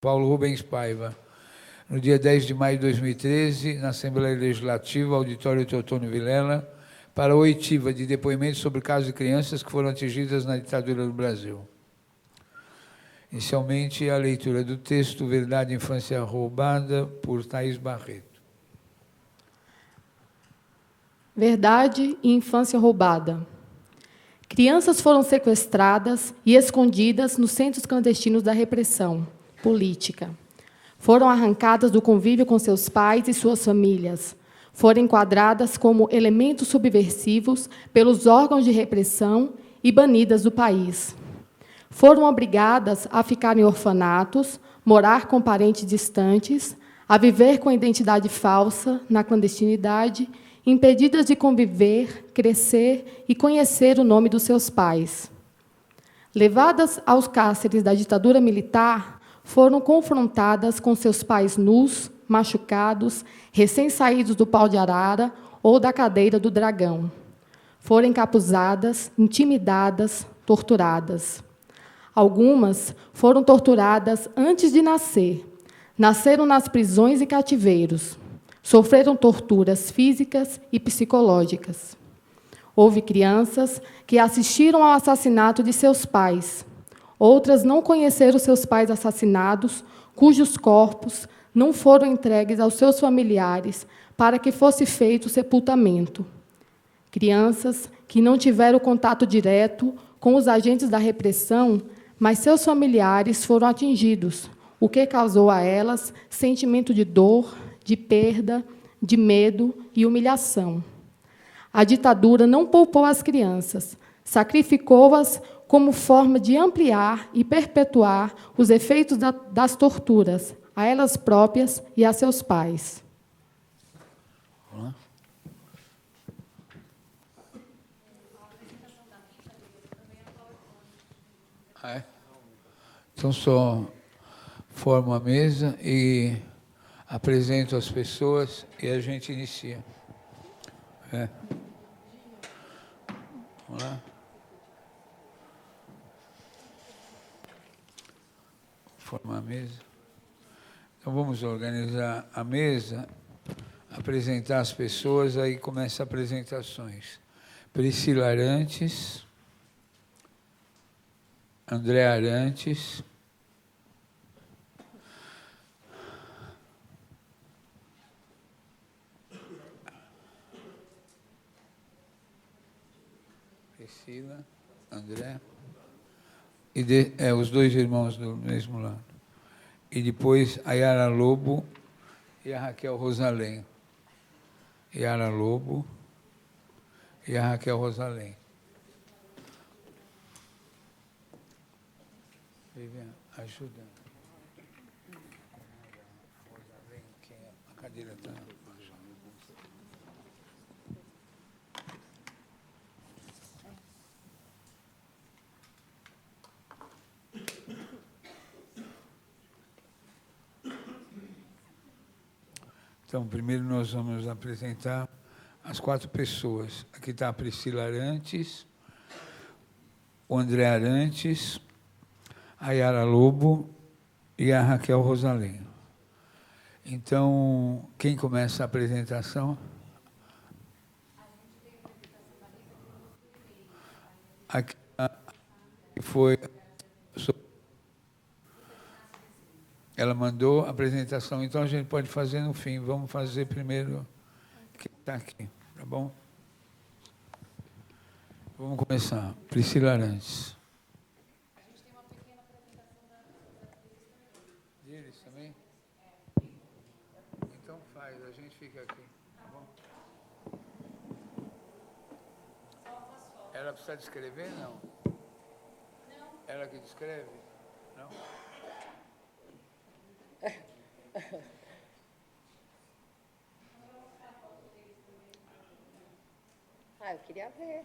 Paulo Rubens Paiva, no dia 10 de maio de 2013, na Assembleia Legislativa, Auditório Teotônio Vilela, para a oitiva de depoimentos sobre casos de crianças que foram atingidas na ditadura do Brasil. Inicialmente, a leitura do texto Verdade e Infância Roubada, por Thaís Barreto. Verdade e infância roubada. Crianças foram sequestradas e escondidas nos centros clandestinos da repressão política. Foram arrancadas do convívio com seus pais e suas famílias. Foram enquadradas como elementos subversivos pelos órgãos de repressão e banidas do país. Foram obrigadas a ficar em orfanatos, morar com parentes distantes, a viver com identidade falsa, na clandestinidade, impedidas de conviver, crescer e conhecer o nome dos seus pais. Levadas aos cárceres da ditadura militar, foram confrontadas com seus pais nus, machucados, recém-saídos do pau de arara ou da cadeira do dragão. Foram encapuzadas, intimidadas, torturadas. Algumas foram torturadas antes de nascer. Nasceram nas prisões e cativeiros. Sofreram torturas físicas e psicológicas. Houve crianças que assistiram ao assassinato de seus pais. Outras não conheceram seus pais assassinados, cujos corpos não foram entregues aos seus familiares para que fosse feito o sepultamento. Crianças que não tiveram contato direto com os agentes da repressão, mas seus familiares foram atingidos, o que causou a elas sentimento de dor, de perda, de medo e humilhação. A ditadura não poupou as crianças, sacrificou-as como forma de ampliar e perpetuar os efeitos das torturas, a elas próprias e a seus pais. Então, só formo a mesa e apresento as pessoas e a gente inicia. Vamos lá. Formar a mesa. Então, vamos organizar a mesa, apresentar as pessoas, aí começa as apresentações. Priscila Arantes, André Arantes, Priscila, André, e os dois irmãos do mesmo lado. E depois a Yara Lobo e a Raquel Rosalém. Yara Lobo e a Raquel Rosalém. Vivian, ajuda. Rosalém, que a cadeira está... Então, primeiro nós vamos apresentar as 4 pessoas. Aqui está a Priscila Arantes, o André Arantes, a Yara Lobo e a Raquel Rosalém. Então, quem começa a apresentação? Aqui foi... Ela mandou a apresentação, então a gente pode fazer no fim. Vamos fazer primeiro quem está aqui, tá bom? Vamos começar. Priscila Arantes. A gente tem uma pequena apresentação Deles também? Então faz, a gente fica aqui, tá bom? Ela precisa descrever, não? Não. Ela que descreve? Não? Eu queria ver.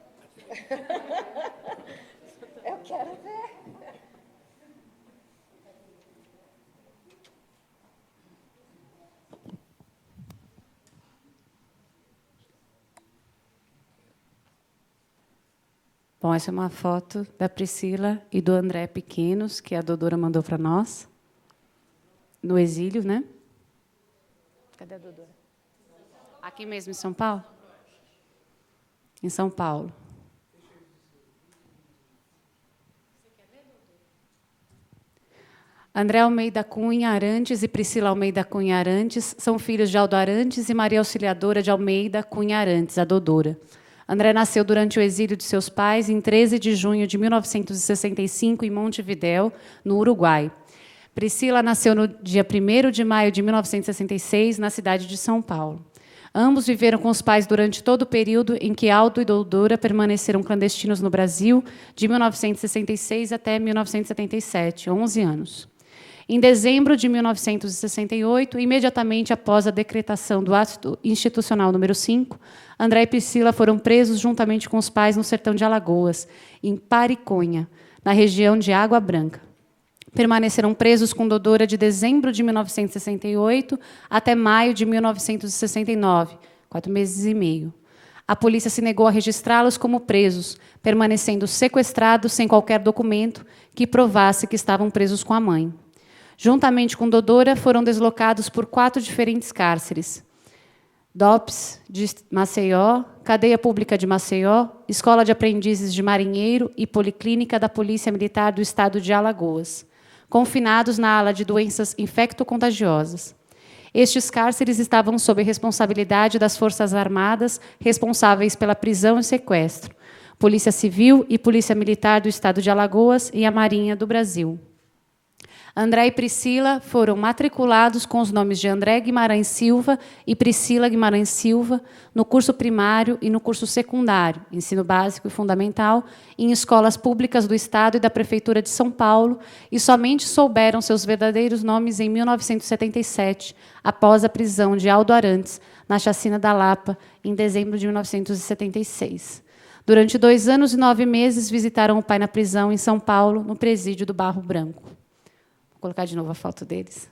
Eu quero ver. Bom, essa é uma foto da Priscila e do André pequenos, que a Dodora mandou para nós. no exílio, né? Cadê a Dodora? Aqui mesmo, em São Paulo? Em São Paulo. André Almeida Cunha Arantes e Priscila Almeida Cunha Arantes são filhos de Aldo Arantes e Maria Auxiliadora de Almeida Cunha Arantes, a Dodora. André nasceu durante o exílio de seus pais em 13 de junho de 1965, em Montevidéu, no Uruguai. Priscila nasceu no dia 1º de maio de 1966, na cidade de São Paulo. Ambos viveram com os pais durante todo o período em que Aldo e Dodora permaneceram clandestinos no Brasil, de 1966 até 1977, 11 anos. Em dezembro de 1968, imediatamente após a decretação do Ato Institucional número 5, André e Priscila foram presos juntamente com os pais no sertão de Alagoas, em Pariconha, na região de Água Branca. Permaneceram presos com Dodora de dezembro de 1968 até maio de 1969, 4 meses e meio. A polícia se negou a registrá-los como presos, permanecendo sequestrados sem qualquer documento que provasse que estavam presos com a mãe. Juntamente com Dodora, foram deslocados por 4 diferentes cárceres: DOPS de Maceió, Cadeia Pública de Maceió, Escola de Aprendizes de Marinheiro e Policlínica da Polícia Militar do Estado de Alagoas, confinados na ala de doenças infecto-contagiosas. Estes cárceres estavam sob responsabilidade das Forças Armadas, responsáveis pela prisão e sequestro, Polícia Civil e Polícia Militar do Estado de Alagoas e a Marinha do Brasil. André e Priscila foram matriculados com os nomes de André Guimarães Silva e Priscila Guimarães Silva no curso primário e no curso secundário, ensino básico e fundamental, em escolas públicas do Estado e da Prefeitura de São Paulo, e somente souberam seus verdadeiros nomes em 1977, após a prisão de Aldo Arantes, na Chacina da Lapa, em dezembro de 1976. Durante 2 anos e 9 meses, visitaram o pai na prisão em São Paulo, no presídio do Barro Branco. Vou colocar de novo a foto deles.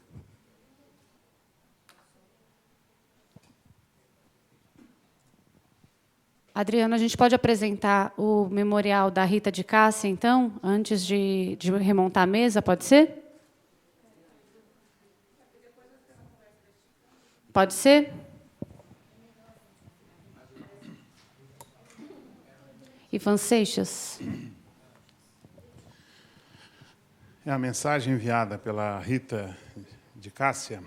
Adriana, a gente pode apresentar o memorial da Rita de Cássia, então, antes de remontar a mesa, pode ser? Pode ser? Ivan Seixas. É a mensagem enviada pela Rita de Cássia,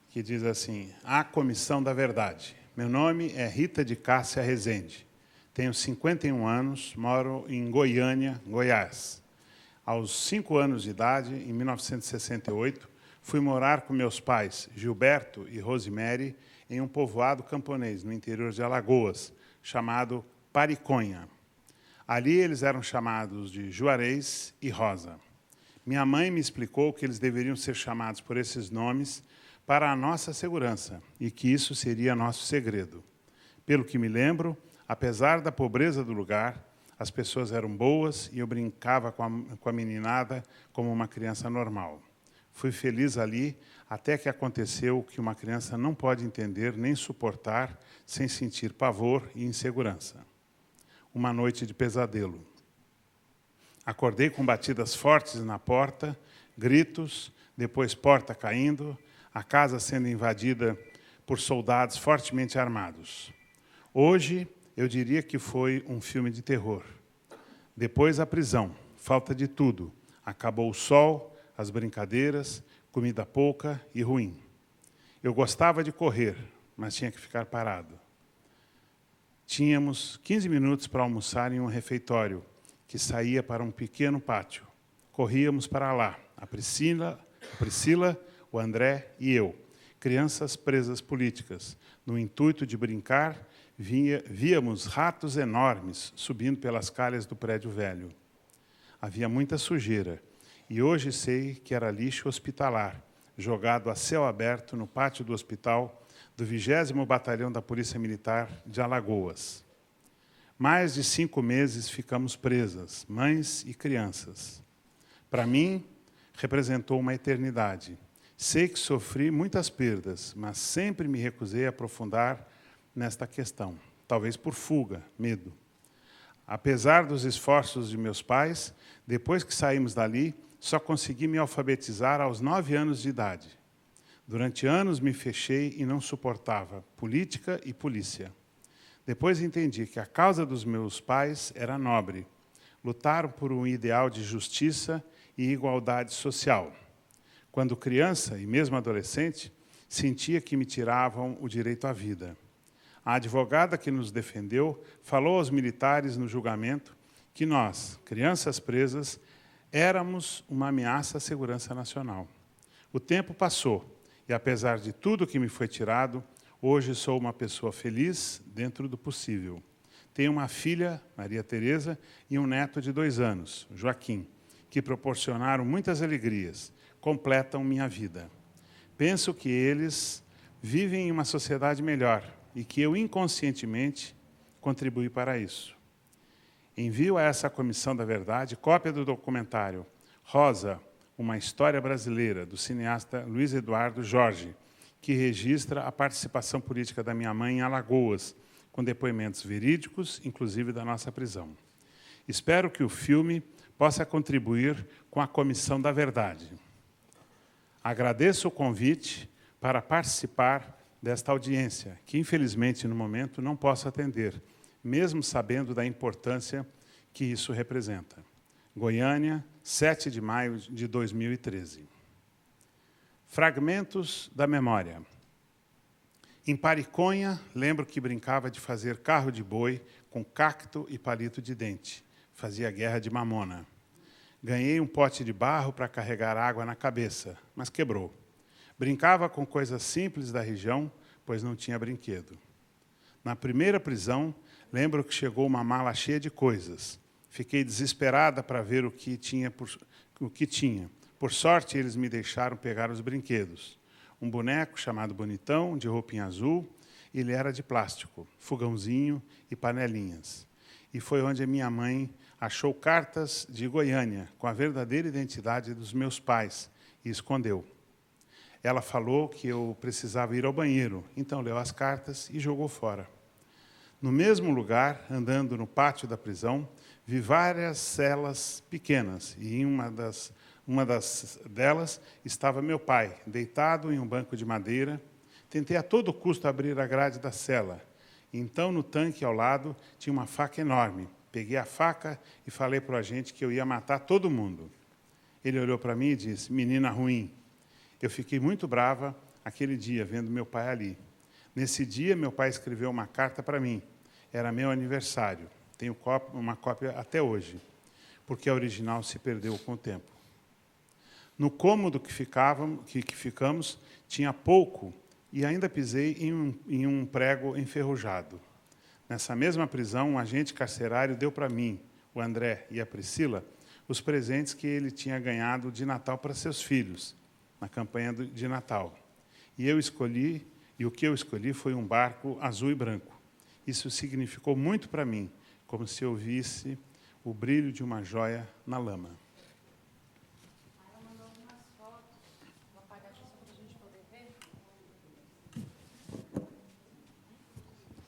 que diz assim: à Comissão da Verdade. Meu nome é Rita de Cássia Rezende. Tenho 51 anos, moro em Goiânia, Goiás. Aos 5 anos de idade, em 1968, fui morar com meus pais, Gilberto e Rosemary, em um povoado camponês, no interior de Alagoas, chamado Pariconha. Ali eles eram chamados de Juarez e Rosa. Minha mãe me explicou que eles deveriam ser chamados por esses nomes para a nossa segurança e que isso seria nosso segredo. Pelo que me lembro, apesar da pobreza do lugar, as pessoas eram boas e eu brincava com a meninada como uma criança normal. Fui feliz ali até que aconteceu o que uma criança não pode entender nem suportar sem sentir pavor e insegurança. Uma noite de pesadelo. Acordei com batidas fortes na porta, gritos, depois porta caindo, a casa sendo invadida por soldados fortemente armados. Hoje, eu diria que foi um filme de terror. Depois a prisão, falta de tudo. Acabou o sol, as brincadeiras, comida pouca e ruim. Eu gostava de correr, mas tinha que ficar parado. Tínhamos 15 minutos para almoçar em um refeitório, que saía para um pequeno pátio. Corríamos para lá, a Priscila, o André e eu, crianças presas políticas. No intuito de brincar, víamos ratos enormes subindo pelas calhas do prédio velho. Havia muita sujeira, e hoje sei que era lixo hospitalar, jogado a céu aberto no pátio do hospital do 20º Batalhão da Polícia Militar de Alagoas. Mais de 5 meses ficamos presas, mães e crianças. Para mim, representou uma eternidade. Sei que sofri muitas perdas, mas sempre me recusei a aprofundar nesta questão, talvez por fuga, medo. Apesar dos esforços de meus pais, depois que saímos dali, só consegui me alfabetizar aos 9 anos de idade. Durante anos me fechei e não suportava política e polícia. Depois entendi que a causa dos meus pais era nobre. Lutaram por um ideal de justiça e igualdade social. Quando criança e mesmo adolescente, sentia que me tiravam o direito à vida. A advogada que nos defendeu falou aos militares no julgamento que nós, crianças presas, éramos uma ameaça à segurança nacional. O tempo passou e, apesar de tudo que me foi tirado, hoje sou uma pessoa feliz dentro do possível. Tenho uma filha, Maria Tereza, e um neto de 2 anos, Joaquim, que proporcionaram muitas alegrias, completam minha vida. Penso que eles vivem em uma sociedade melhor e que eu, inconscientemente, contribuí para isso. Envio a essa Comissão da Verdade cópia do documentário Rosa, uma história brasileira, do cineasta Luiz Eduardo Jorge, que registra a participação política da minha mãe em Alagoas, com depoimentos verídicos, inclusive da nossa prisão. Espero que o filme possa contribuir com a Comissão da Verdade. Agradeço o convite para participar desta audiência, que, infelizmente, no momento, não posso atender, mesmo sabendo da importância que isso representa. Goiânia, 7 de maio de 2013. Fragmentos da memória. Em Pariconha, lembro que brincava de fazer carro de boi com cacto e palito de dente. Fazia guerra de mamona. Ganhei um pote de barro para carregar água na cabeça, mas quebrou. Brincava com coisas simples da região, pois não tinha brinquedo. Na primeira prisão, lembro que chegou uma mala cheia de coisas. Fiquei desesperada para ver o que tinha. Por sorte, eles me deixaram pegar os brinquedos. Um boneco chamado Bonitão, de roupinha azul, ele era de plástico, fogãozinho e panelinhas. E foi onde a minha mãe achou cartas de Goiânia, com a verdadeira identidade dos meus pais, e escondeu. Ela falou que eu precisava ir ao banheiro, então leu as cartas e jogou fora. No mesmo lugar, andando no pátio da prisão, vi várias celas pequenas, e em uma delas estava meu pai, deitado em um banco de madeira. Tentei a todo custo abrir a grade da cela. Então, no tanque ao lado, tinha uma faca enorme. Peguei a faca e falei para o agente que eu ia matar todo mundo. Ele olhou para mim e disse, menina ruim. Eu fiquei muito brava aquele dia, vendo meu pai ali. Nesse dia, meu pai escreveu uma carta para mim. Era meu aniversário. Tenho uma cópia até hoje, porque a original se perdeu com o tempo. No cômodo que ficamos, tinha pouco e ainda pisei em um prego enferrujado. Nessa mesma prisão, um agente carcerário deu para mim, o André e a Priscila, os presentes que ele tinha ganhado de Natal para seus filhos, na campanha de Natal. E o que eu escolhi foi um barco azul e branco. Isso significou muito para mim, como se eu visse o brilho de uma joia na lama.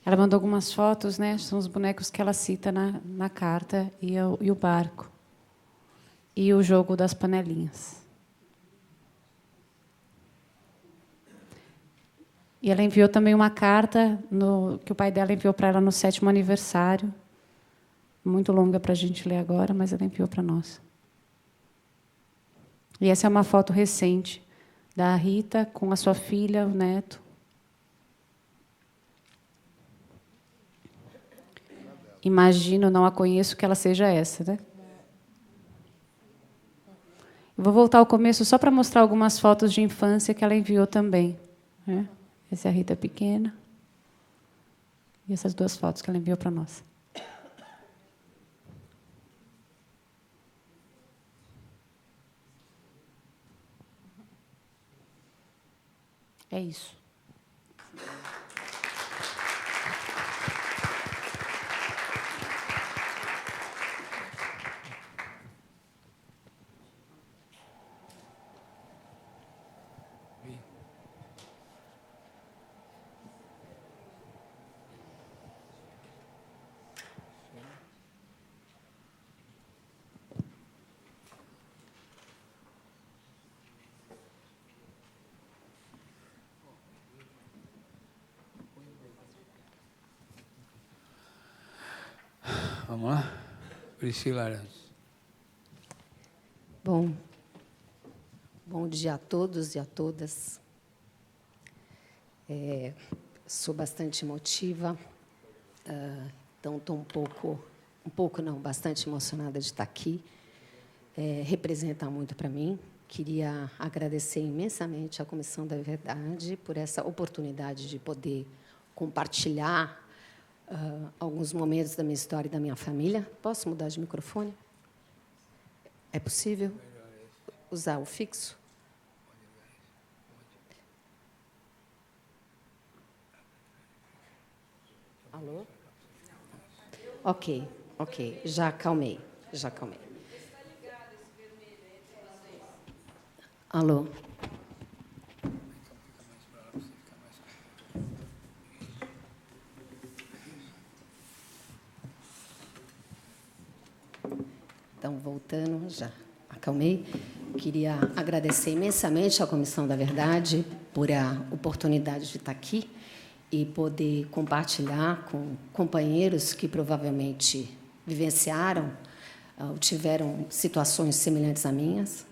Ela mandou algumas fotos, né? São os bonecos que ela cita na carta, e o barco. E o jogo das panelinhas. E ela enviou também uma carta que o pai dela enviou para ela no 7º aniversário. Muito longa para a gente ler agora, mas ela enviou para nós. E essa é uma foto recente da Rita com a sua filha, o neto. Imagino, não a conheço, que ela seja essa, né? Eu vou voltar ao começo só para mostrar algumas fotos de infância que ela enviou também, né? Essa é a Rita pequena. E essas 2 fotos que ela enviou para nós. É isso. Vamos lá? Priscila Arantes. Bom dia a todos e a todas. Sou bastante emotiva, então estou bastante emocionada de estar aqui. Representa muito para mim. Queria agradecer imensamente à Comissão da Verdade por essa oportunidade de poder compartilhar alguns momentos da minha história e da minha família. Posso mudar de microfone? É possível usar o fixo? Alô? Ok. Já acalmei. Alô? Então, voltando, já acalmei. Queria agradecer imensamente à Comissão da Verdade por a oportunidade de estar aqui e poder compartilhar com companheiros que provavelmente vivenciaram ou tiveram situações semelhantes a minhas,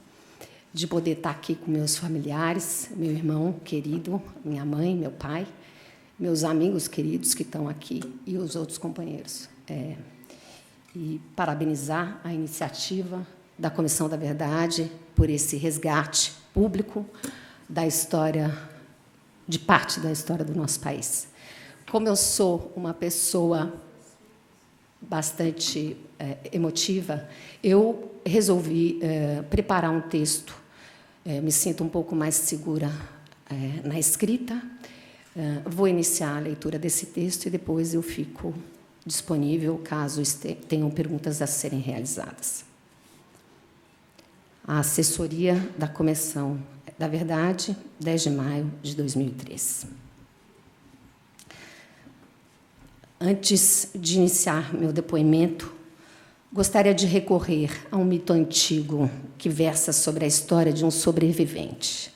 de poder estar aqui com meus familiares, meu irmão querido, minha mãe, meu pai, meus amigos queridos que estão aqui e os outros companheiros. E parabenizar a iniciativa da Comissão da Verdade por esse resgate público da história, de parte da história do nosso país. Como eu sou uma pessoa bastante emotiva, eu resolvi preparar um texto. Me sinto um pouco mais segura na escrita. Vou iniciar a leitura desse texto e depois eu fico disponível caso tenham perguntas a serem realizadas. A assessoria da Comissão da Verdade, 10 de maio de 2003. Antes de iniciar meu depoimento, gostaria de recorrer a um mito antigo que versa sobre a história de um sobrevivente.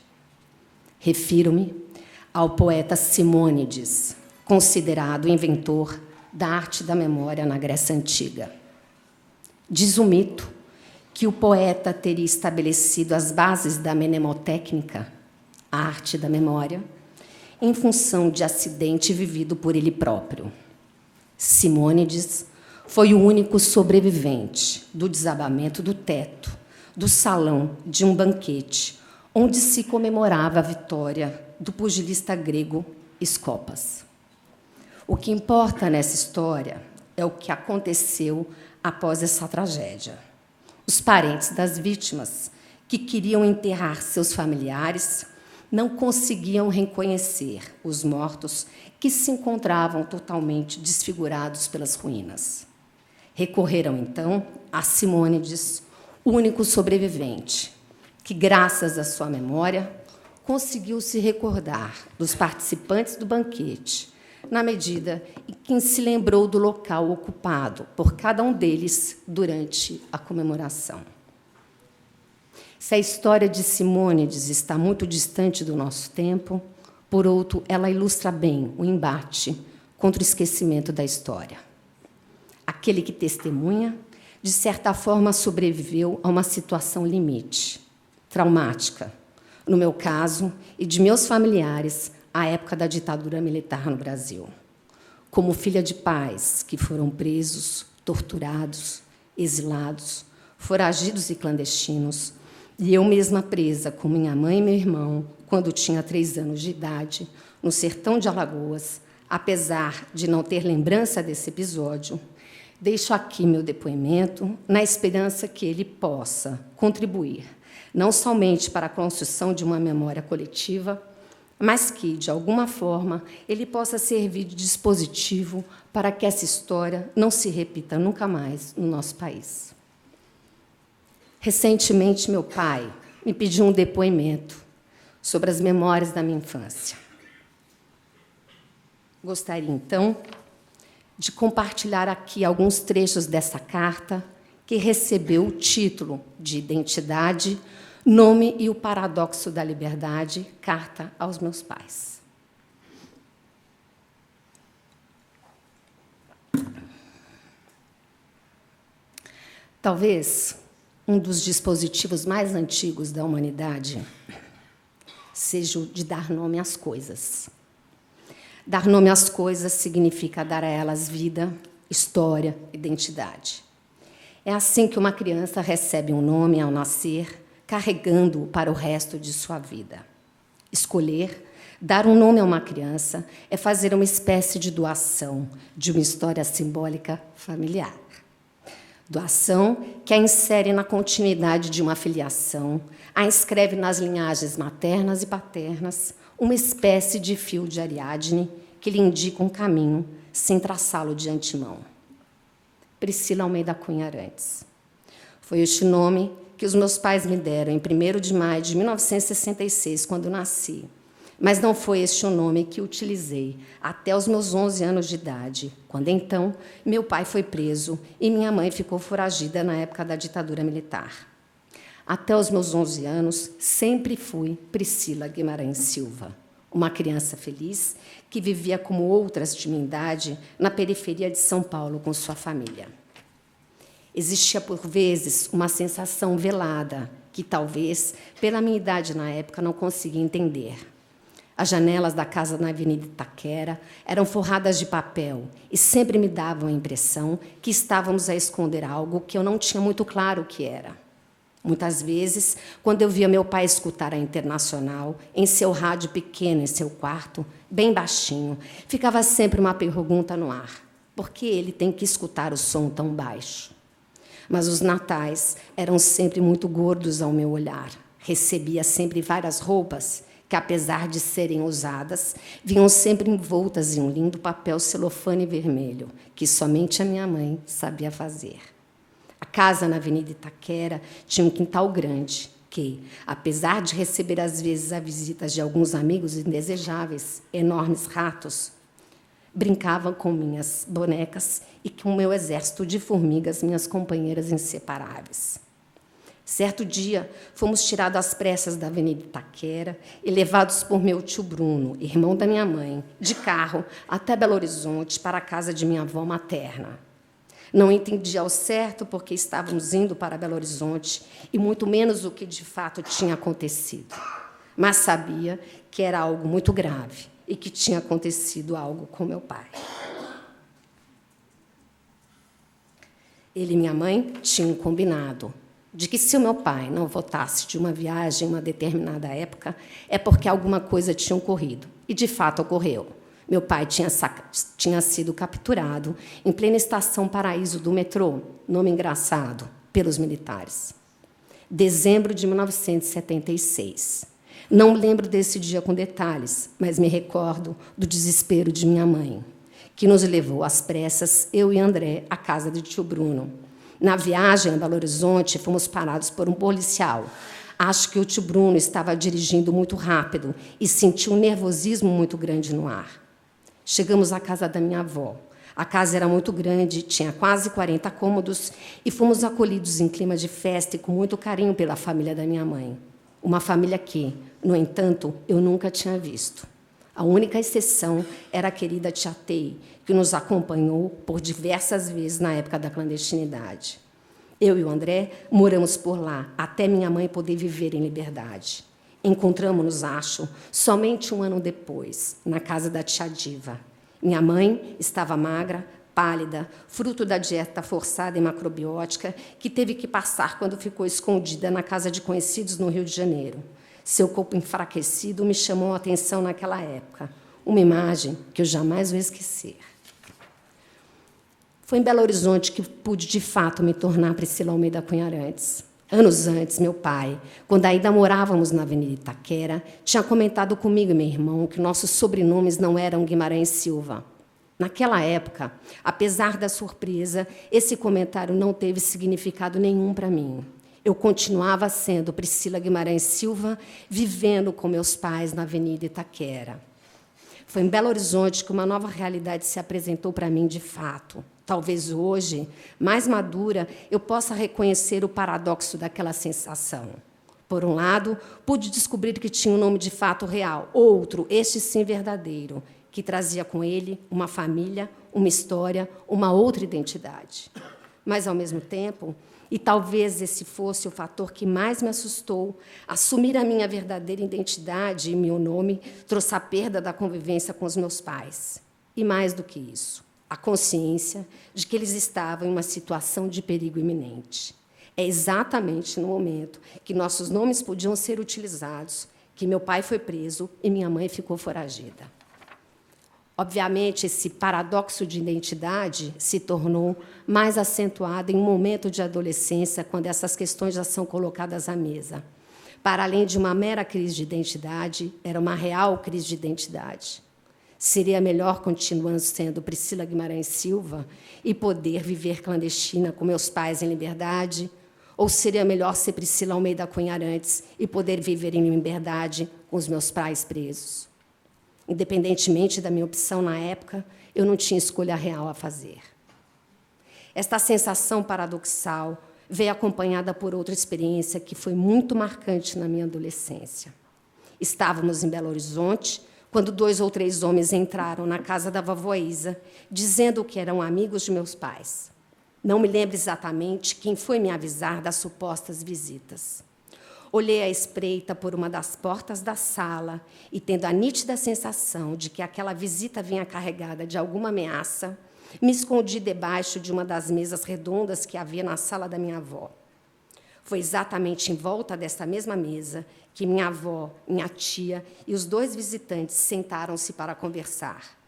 Refiro-me ao poeta Simônides, considerado inventor da arte da memória na Grécia Antiga. Diz o mito que o poeta teria estabelecido as bases da mnemotécnica, a arte da memória, em função de acidente vivido por ele próprio. Simônides foi o único sobrevivente do desabamento do teto do salão de um banquete, onde se comemorava a vitória do pugilista grego Escopas. O que importa nessa história é o que aconteceu após essa tragédia. Os parentes das vítimas, que queriam enterrar seus familiares, não conseguiam reconhecer os mortos que se encontravam totalmente desfigurados pelas ruínas. Recorreram, então, a Simônides, o único sobrevivente, que, graças à sua memória, conseguiu se recordar dos participantes do banquete, na medida em que se lembrou do local ocupado por cada um deles durante a comemoração. Se a história de Simônides está muito distante do nosso tempo, por outro, ela ilustra bem o embate contra o esquecimento da história. Aquele que testemunha, de certa forma, sobreviveu a uma situação limite, traumática, no meu caso, e de meus familiares, à época da ditadura militar no Brasil. Como filha de pais que foram presos, torturados, exilados, foragidos e clandestinos, e eu mesma presa com minha mãe e meu irmão, quando tinha 3 anos de idade, no sertão de Alagoas, apesar de não ter lembrança desse episódio, deixo aqui meu depoimento na esperança que ele possa contribuir, não somente para a construção de uma memória coletiva, mas que, de alguma forma, ele possa servir de dispositivo para que essa história não se repita nunca mais no nosso país. Recentemente, meu pai me pediu um depoimento sobre as memórias da minha infância. Gostaria, então, de compartilhar aqui alguns trechos dessa carta que recebeu o título de Identidade, Nome e o Paradoxo da Liberdade, carta aos meus pais. Talvez um dos dispositivos mais antigos da humanidade seja o de dar nome às coisas. Dar nome às coisas significa dar a elas vida, história, identidade. É assim que uma criança recebe um nome ao nascer, carregando-o para o resto de sua vida. Escolher, dar um nome a uma criança, é fazer uma espécie de doação de uma história simbólica familiar. Doação que a insere na continuidade de uma filiação, a inscreve nas linhagens maternas e paternas, uma espécie de fio de Ariadne que lhe indica um caminho sem traçá-lo de antemão. Priscila Almeida Cunha Arantes. Foi este nome que os meus pais me deram em 1º de maio de 1966, quando nasci. Mas não foi este o nome que utilizei até os meus 11 anos de idade, quando, então, meu pai foi preso e minha mãe ficou foragida na época da ditadura militar. Até os meus 11 anos, sempre fui Priscila Guimarães Silva, uma criança feliz que vivia como outras de minha idade na periferia de São Paulo com sua família. Existia, por vezes, uma sensação velada que, talvez, pela minha idade na época, não conseguia entender. As janelas da casa na Avenida Itaquera eram forradas de papel e sempre me davam a impressão que estávamos a esconder algo que eu não tinha muito claro o que era. Muitas vezes, quando eu via meu pai escutar a Internacional em seu rádio pequeno em seu quarto, bem baixinho, ficava sempre uma pergunta no ar: por que ele tem que escutar o som tão baixo? Mas os natais eram sempre muito gordos ao meu olhar. Recebia sempre várias roupas que, apesar de serem usadas, vinham sempre envoltas em um lindo papel celofane vermelho, que somente a minha mãe sabia fazer. A casa na Avenida Itaquera tinha um quintal grande que, apesar de receber às vezes as visitas de alguns amigos indesejáveis, enormes ratos, brincavam com minhas bonecas e com o meu exército de formigas, minhas companheiras inseparáveis. Certo dia, fomos tirados às pressas da Avenida Itaquera e levados por meu tio Bruno, irmão da minha mãe, de carro até Belo Horizonte, para a casa de minha avó materna. Não entendi ao certo porque estávamos indo para Belo Horizonte e muito menos o que de fato tinha acontecido. Mas sabia que era algo muito grave e que tinha acontecido algo com meu pai. Ele e minha mãe tinham combinado de que, se o meu pai não voltasse de uma viagem em uma determinada época, é porque alguma coisa tinha ocorrido. E, de fato, ocorreu. Meu pai tinha sido capturado em plena estação Paraíso do metrô, nome engraçado, pelos militares. Dezembro de 1976. Não lembro desse dia com detalhes, mas me recordo do desespero de minha mãe, que nos levou às pressas, eu e André, à casa de tio Bruno. Na viagem a Belo Horizonte, fomos parados por um policial. Acho que o tio Bruno estava dirigindo muito rápido e sentiu um nervosismo muito grande no ar. Chegamos à casa da minha avó. A casa era muito grande, tinha quase 40 cômodos e fomos acolhidos em clima de festa e com muito carinho pela família da minha mãe. Uma família que, no entanto, eu nunca tinha visto. A única exceção era a querida tia Tei, que nos acompanhou por diversas vezes na época da clandestinidade. Eu e o André moramos por lá, até minha mãe poder viver em liberdade. Encontramos-nos, acho, somente um ano depois, na casa da tia Diva. Minha mãe estava magra, pálida, fruto da dieta forçada e macrobiótica que teve que passar quando ficou escondida na casa de conhecidos no Rio de Janeiro. Seu corpo enfraquecido me chamou a atenção naquela época, uma imagem que eu jamais vou esquecer. Foi em Belo Horizonte que pude, de fato, me tornar Priscila Almeida Cunha Arantes. Anos antes, meu pai, quando ainda morávamos na Avenida Itaquera, tinha comentado comigo e meu irmão que nossos sobrenomes não eram Guimarães Silva. Naquela época, apesar da surpresa, esse comentário não teve significado nenhum para mim. Eu continuava sendo Priscila Guimarães Silva, vivendo com meus pais na Avenida Itaquera. Foi em Belo Horizonte que uma nova realidade se apresentou para mim de fato. Talvez hoje, mais madura, eu possa reconhecer o paradoxo daquela sensação. Por um lado, pude descobrir que tinha um nome de fato real, outro, este sim verdadeiro, que trazia com ele uma família, uma história, uma outra identidade. Mas, ao mesmo tempo, E talvez esse fosse o fator que mais me assustou. Assumir a minha verdadeira identidade e meu nome trouxe a perda da convivência com os meus pais. E mais do que isso, a consciência de que eles estavam em uma situação de perigo iminente. É exatamente no momento que nossos nomes podiam ser utilizados que meu pai foi preso e minha mãe ficou foragida. Obviamente, esse paradoxo de identidade se tornou mais acentuado em um momento de adolescência, quando essas questões já são colocadas à mesa. Para além de uma mera crise de identidade, era uma real crise de identidade. Seria melhor continuando sendo Priscila Guimarães Silva e poder viver clandestina com meus pais em liberdade? Ou seria melhor ser Priscila Almeida Cunha Arantes e poder viver em liberdade com os meus pais presos? Independentemente da minha opção na época, eu não tinha escolha real a fazer. Esta sensação paradoxal veio acompanhada por outra experiência que foi muito marcante na minha adolescência. Estávamos em Belo Horizonte, quando 2 ou 3 homens entraram na casa da vovó Isa, dizendo que eram amigos de meus pais. Não me lembro exatamente quem foi me avisar das supostas visitas. Olhei à espreita por uma das portas da sala e, tendo a nítida sensação de que aquela visita vinha carregada de alguma ameaça, me escondi debaixo de uma das mesas redondas que havia na sala da minha avó. Foi exatamente em volta dessa mesma mesa que minha avó, minha tia e os 2 visitantes sentaram-se para conversar.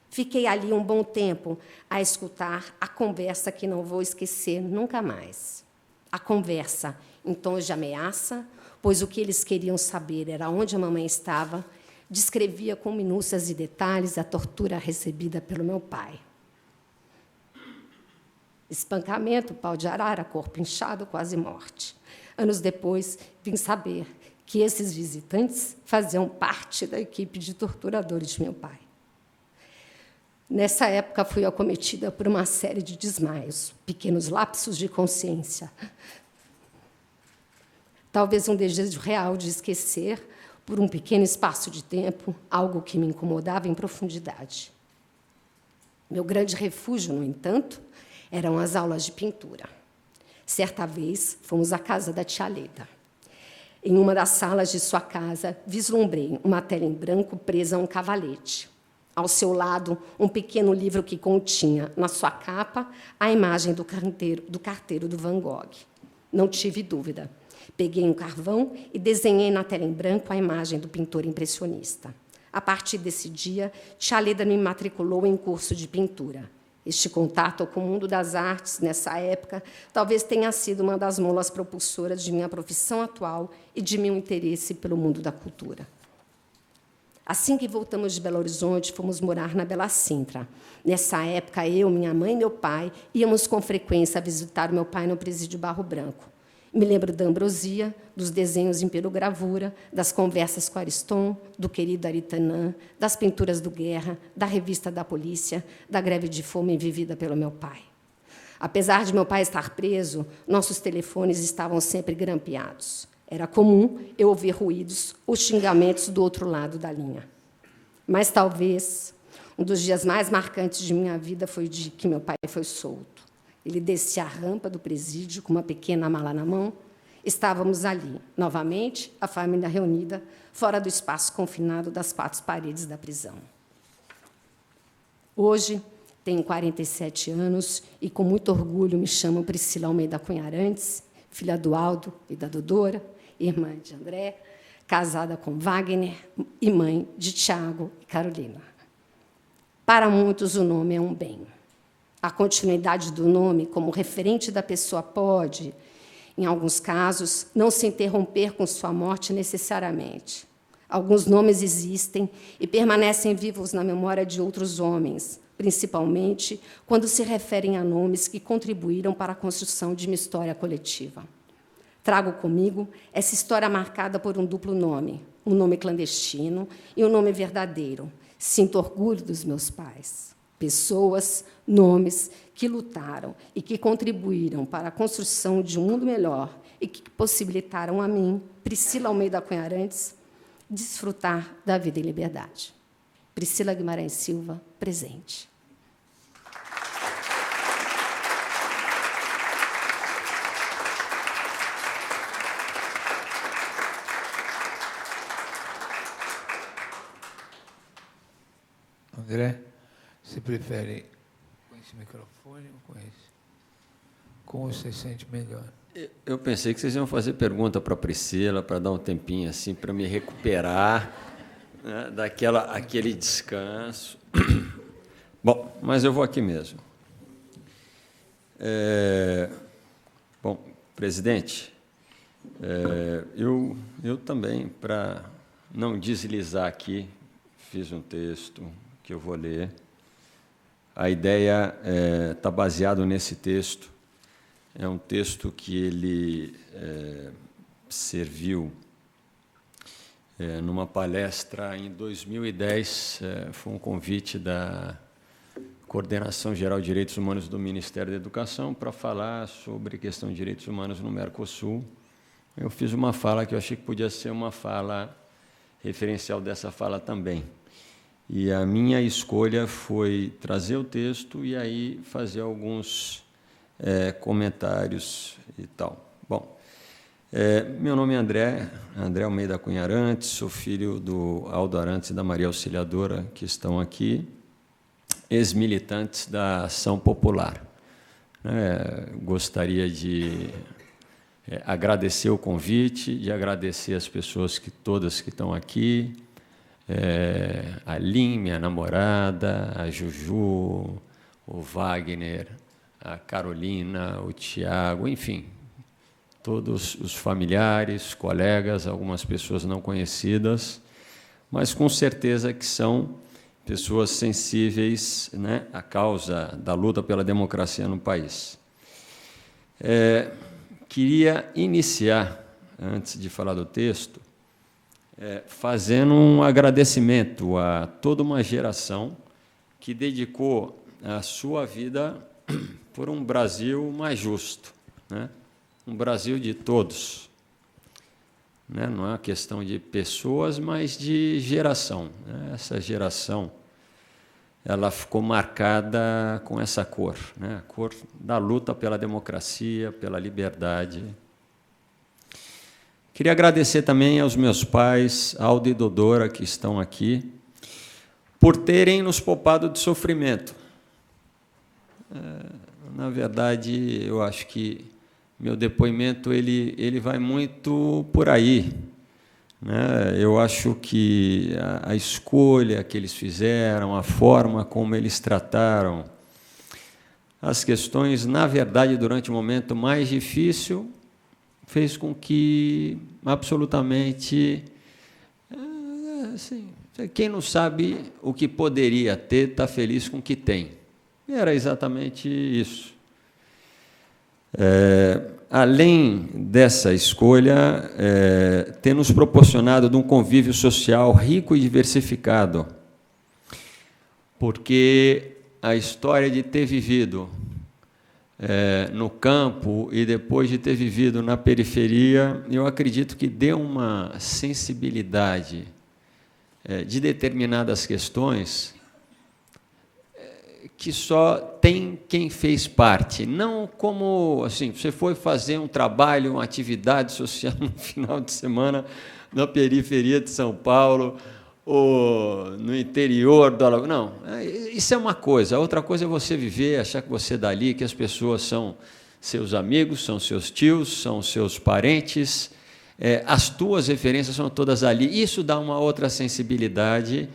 Fiquei ali um bom tempo a escutar a conversa que não vou esquecer nunca mais. A conversa em tons de ameaça, pois o que eles queriam saber era onde a mamãe estava, descrevia com minúcias e detalhes a tortura recebida pelo meu pai. Espancamento, pau de arara, corpo inchado, quase morte. Anos depois, vim saber que esses visitantes faziam parte da equipe de torturadores de meu pai. Nessa época, fui acometida por uma série de desmaios, pequenos lapsos de consciência. Talvez um desejo real de esquecer, por um pequeno espaço de tempo, algo que me incomodava em profundidade. Meu grande refúgio, no entanto, eram as aulas de pintura. Certa vez, fomos à casa da tia Leda. Em uma das salas de sua casa, vislumbrei uma tela em branco presa a um cavalete. Ao seu lado, um pequeno livro que continha, na sua capa, a imagem do carteiro do Van Gogh. Não tive dúvida. Peguei um carvão e desenhei na tela em branco a imagem do pintor impressionista. A partir desse dia, tia Leda me matriculou em curso de pintura. Este contato com o mundo das artes, nessa época, talvez tenha sido uma das molas propulsoras de minha profissão atual e de meu interesse pelo mundo da cultura. Assim que voltamos de Belo Horizonte, fomos morar na Bela Sintra. Nessa época, eu, minha mãe e meu pai íamos com frequência visitar o meu pai no presídio Barro Branco. Me lembro da ambrosia, dos desenhos em pirogravura, das conversas com Ariston, do querido Aritanã, das pinturas do Guerra, da revista da polícia, da greve de fome vivida pelo meu pai. Apesar de meu pai estar preso, nossos telefones estavam sempre grampeados. Era comum eu ouvir ruídos ou xingamentos do outro lado da linha. Mas, talvez, um dos dias mais marcantes de minha vida foi o dia que meu pai foi solto. Ele descia a rampa do presídio com uma pequena mala na mão. Estávamos ali, novamente, a família reunida, fora do espaço confinado das 4 paredes da prisão. Hoje, tenho 47 anos e, com muito orgulho, me chamo Priscila Almeida Cunha Arantes, filha do Aldo e da Dodora, irmã de André, casada com Wagner e mãe de Tiago e Carolina. Para muitos, o nome é um bem. A continuidade do nome como referente da pessoa pode, em alguns casos, não se interromper com sua morte necessariamente. Alguns nomes existem e permanecem vivos na memória de outros homens, principalmente quando se referem a nomes que contribuíram para a construção de uma história coletiva. Trago comigo essa história marcada por um duplo nome, um nome clandestino e um nome verdadeiro. Sinto orgulho dos meus pais. Pessoas, nomes que lutaram e que contribuíram para a construção de um mundo melhor e que possibilitaram a mim, Priscila Almeida Cunha Arantes, desfrutar da vida em liberdade. Priscila Guimarães Silva, presente. André, você prefere com esse microfone ou com esse? Como você sente melhor? Eu pensei que vocês iam fazer pergunta para a Priscila, para dar um tempinho assim, para me recuperar, né, aquele descanso. Bom, mas eu vou aqui mesmo. Bom, presidente, eu também, para não deslizar aqui, fiz um texto que eu vou ler. A ideia está baseada nesse texto. É um texto que ele serviu numa palestra em 2010, foi um convite da Coordenação Geral de Direitos Humanos do Ministério da Educação para falar sobre questão de direitos humanos no Mercosul. Eu fiz uma fala que eu achei que podia ser uma fala referencial dessa fala também. E a minha escolha foi trazer o texto e aí fazer alguns comentários e tal. Bom, meu nome é André Almeida Cunha Arantes, sou filho do Aldo Arantes e da Maria Auxiliadora, que estão aqui, ex-militantes da Ação Popular. Gostaria de agradecer o convite, de agradecer as pessoas todas que estão aqui, a Lin, minha namorada, a Juju, o Wagner, a Carolina, o Tiago, enfim, todos os familiares, colegas, algumas pessoas não conhecidas, mas com certeza que são pessoas sensíveis, né, à causa da luta pela democracia no país. Queria iniciar, antes de falar do texto, fazendo um agradecimento a toda uma geração que dedicou a sua vida por um Brasil mais justo, né? Um Brasil de todos, né? Não é uma questão de pessoas, mas de geração, né? Essa geração ela ficou marcada com essa cor, né? A cor da luta pela democracia, pela liberdade. Queria agradecer também aos meus pais, Aldo e Dodora, que estão aqui, por terem nos poupado de sofrimento. Na verdade, eu acho que meu depoimento ele vai muito por aí, né? Eu acho que a escolha que eles fizeram, a forma como eles trataram as questões, na verdade, durante o momento mais difícil, fez com que, absolutamente, assim, quem não sabe o que poderia ter, está feliz com o que tem. Era exatamente isso. Além dessa escolha, ter nos proporcionado de um convívio social rico e diversificado, porque a história de ter vivido no campo e depois de ter vivido na periferia, eu acredito que deu uma sensibilidade de determinadas questões que só tem quem fez parte, não como assim, você foi fazer um trabalho, uma atividade social no final de semana na periferia de São Paulo ou no interior do Alagoas. Não, isso é uma coisa. A outra coisa é você viver, achar que você é dali, que as pessoas são seus amigos, são seus tios, são seus parentes, as tuas referências são todas ali. Isso dá uma outra sensibilidade.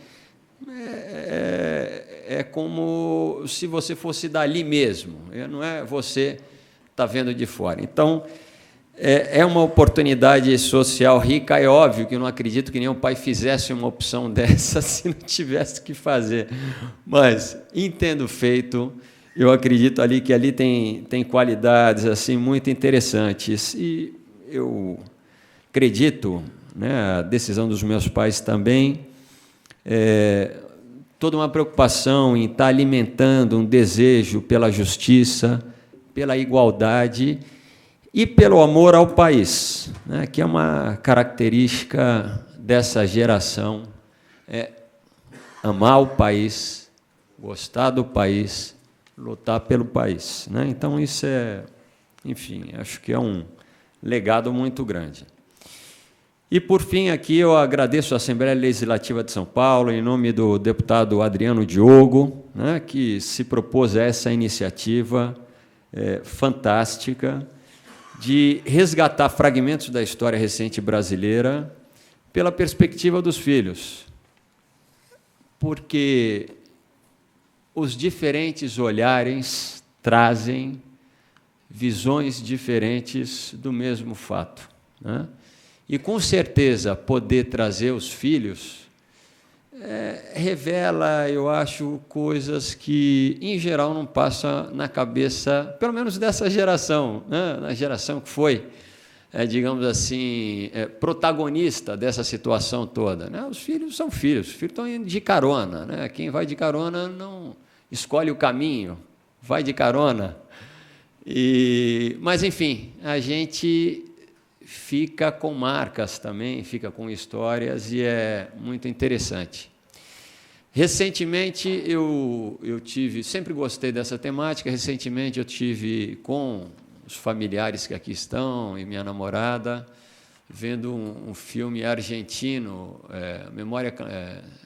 É como se você fosse dali mesmo, não é você está vendo de fora. Então, é uma oportunidade social rica. É óbvio que eu não acredito que nenhum pai fizesse uma opção dessa se não tivesse que fazer, mas, tendo feito, eu acredito ali que ali tem qualidades assim, muito interessantes. E eu acredito, né, a decisão dos meus pais também, toda uma preocupação em estar alimentando um desejo pela justiça, pela igualdade e pelo amor ao país, né, que é uma característica dessa geração, amar o país, gostar do país, lutar pelo país, né? Então, isso enfim, acho que é um legado muito grande. E, por fim, aqui eu agradeço à Assembleia Legislativa de São Paulo, em nome do deputado Adriano Diogo, né, que se propôs a essa iniciativa fantástica de resgatar fragmentos da história recente brasileira pela perspectiva dos filhos, porque os diferentes olhares trazem visões diferentes do mesmo fato, né? E, com certeza, poder trazer os filhos revela, eu acho, coisas que, em geral, não passam na cabeça, pelo menos dessa geração, né? Na geração que foi, digamos assim, protagonista dessa situação toda, né? Os filhos são filhos, os filhos estão indo de carona, né? Quem vai de carona não escolhe o caminho, vai de carona. Mas, enfim, a gente fica com marcas também, fica com histórias, e é muito interessante. Recentemente, eu tive, sempre gostei dessa temática, recentemente eu tive com os familiares que aqui estão e minha namorada, vendo um filme argentino,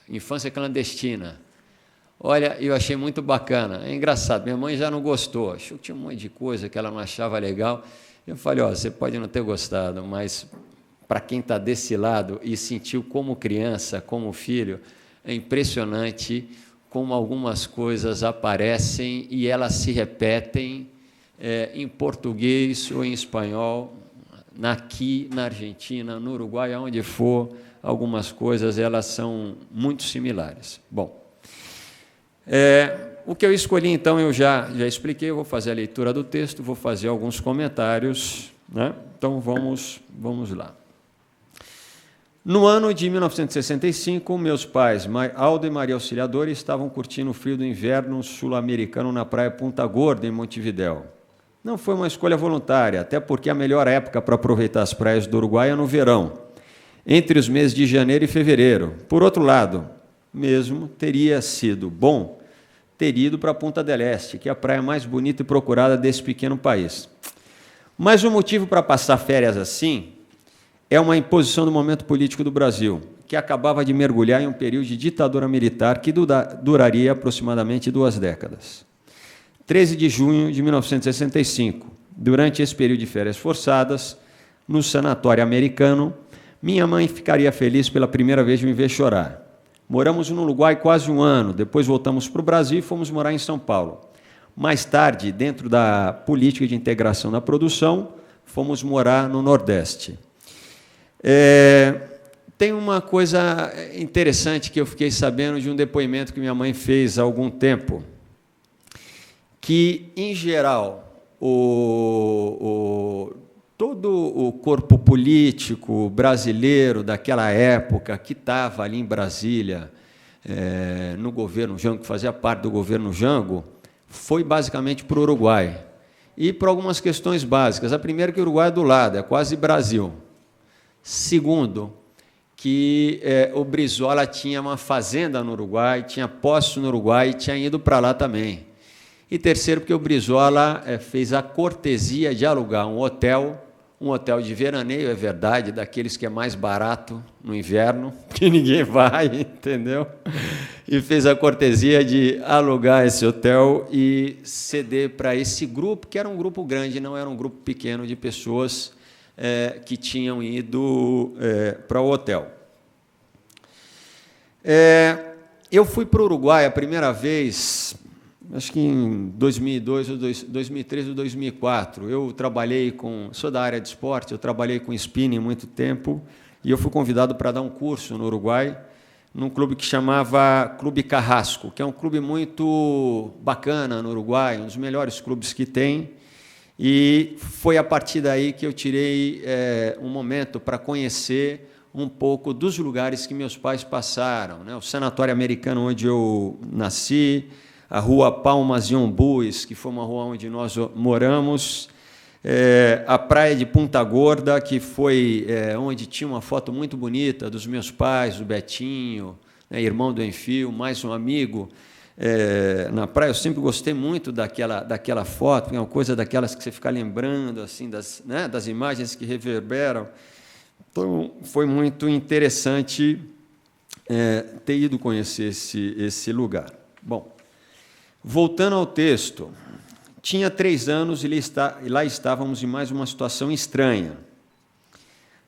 Infância Clandestina. Olha, eu achei muito bacana, é engraçado, minha mãe já não gostou, achou que tinha um monte de coisa que ela não achava legal. Eu falei, você pode não ter gostado, mas para quem está desse lado e sentiu como criança, como filho, é impressionante como algumas coisas aparecem e elas se repetem em português ou em espanhol, aqui na Argentina, no Uruguai, aonde for, algumas coisas elas são muito similares. Bom, o que eu escolhi, então, eu já expliquei, eu vou fazer a leitura do texto, vou fazer alguns comentários, né? Então, vamos lá. No ano de 1965, meus pais, Aldo e Maria Auxiliadora, estavam curtindo o frio do inverno sul-americano na praia Punta Gorda, em Montevidéu. Não foi uma escolha voluntária, até porque a melhor época para aproveitar as praias do Uruguai é no verão, entre os meses de janeiro e fevereiro. Por outro lado, mesmo teria sido bom ter ido para Punta del Este, que é a praia mais bonita e procurada desse pequeno país. Mas o motivo para passar férias assim é uma imposição do momento político do Brasil, que acabava de mergulhar em um período de ditadura militar que duraria aproximadamente 2 décadas. 13 de junho de 1965, durante esse período de férias forçadas, no sanatório americano, minha mãe ficaria feliz pela primeira vez de me ver chorar. Moramos no Uruguai quase 1 ano, depois voltamos para o Brasil e fomos morar em São Paulo. Mais tarde, dentro da política de integração da produção, fomos morar no Nordeste. Tem uma coisa interessante que eu fiquei sabendo de um depoimento que minha mãe fez há algum tempo, que, em geral, todo o corpo político brasileiro daquela época, que estava ali em Brasília, no governo Jango, que fazia parte do governo Jango, foi basicamente para o Uruguai. E por algumas questões básicas. A primeira, que o Uruguai é do lado, é quase Brasil. Segundo, que o Brizola tinha uma fazenda no Uruguai, tinha posto no Uruguai e tinha ido para lá também. E terceiro, porque o Brizola fez a cortesia de alugar um hotel de veraneio, é verdade, daqueles que é mais barato no inverno, que ninguém vai, entendeu? E fez a cortesia de alugar esse hotel e ceder para esse grupo, que era um grupo grande, não era um grupo pequeno de pessoas que tinham ido para o hotel. Eu fui para o Uruguai a primeira vez, acho que em 2002, 2003 ou 2004, eu trabalhei sou da área de esporte, eu trabalhei com spinning muito tempo, e eu fui convidado para dar um curso no Uruguai, num clube que chamava Clube Carrasco, que é um clube muito bacana no Uruguai, um dos melhores clubes que tem, e foi a partir daí que eu tirei um momento para conhecer um pouco dos lugares que meus pais passaram, né? O sanatório americano onde eu nasci, a rua Palmas e Ombus, que foi uma rua onde nós moramos, a praia de Punta Gorda, que foi onde tinha uma foto muito bonita dos meus pais, do Betinho, né, irmão do Enfio, mais um amigo na praia. Eu sempre gostei muito daquela foto, é uma coisa daquelas que você fica lembrando assim das imagens que reverberam. Então, foi muito interessante ter ido conhecer esse lugar. Bom, voltando ao texto, tinha 3 anos e lá estávamos em mais uma situação estranha.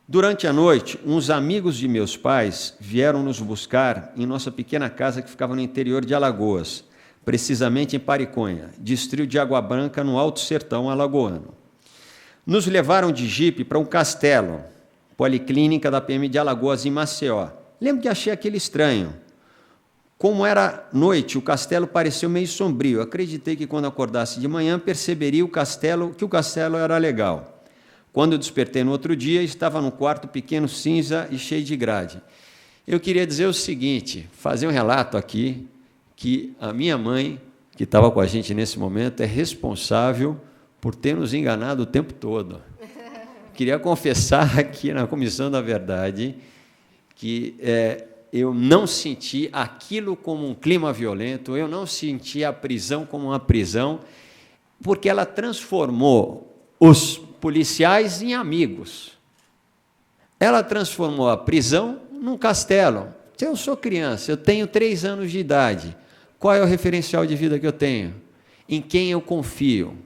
Durante a noite, uns amigos de meus pais vieram nos buscar em nossa pequena casa que ficava no interior de Alagoas, precisamente em Pariconha, distrito de Água Branca, no Alto Sertão alagoano. Nos levaram de jipe para um castelo, policlínica da PM de Alagoas, em Maceió. Lembro que achei aquele estranho. Como era noite, o castelo pareceu meio sombrio. Acreditei que quando acordasse de manhã perceberia que o castelo era legal. Quando eu despertei no outro dia, estava num quarto pequeno, cinza e cheio de grade. Eu queria dizer o seguinte, fazer um relato aqui, que a minha mãe, que estava com a gente nesse momento, é responsável por ter nos enganado o tempo todo. Queria confessar aqui na Comissão da Verdade que eu não senti aquilo como um clima violento, eu não senti a prisão como uma prisão, porque ela transformou os policiais em amigos. Ela transformou a prisão num castelo. Eu sou criança, eu tenho 3 anos de idade. Qual é o referencial de vida que eu tenho? Em quem eu confio?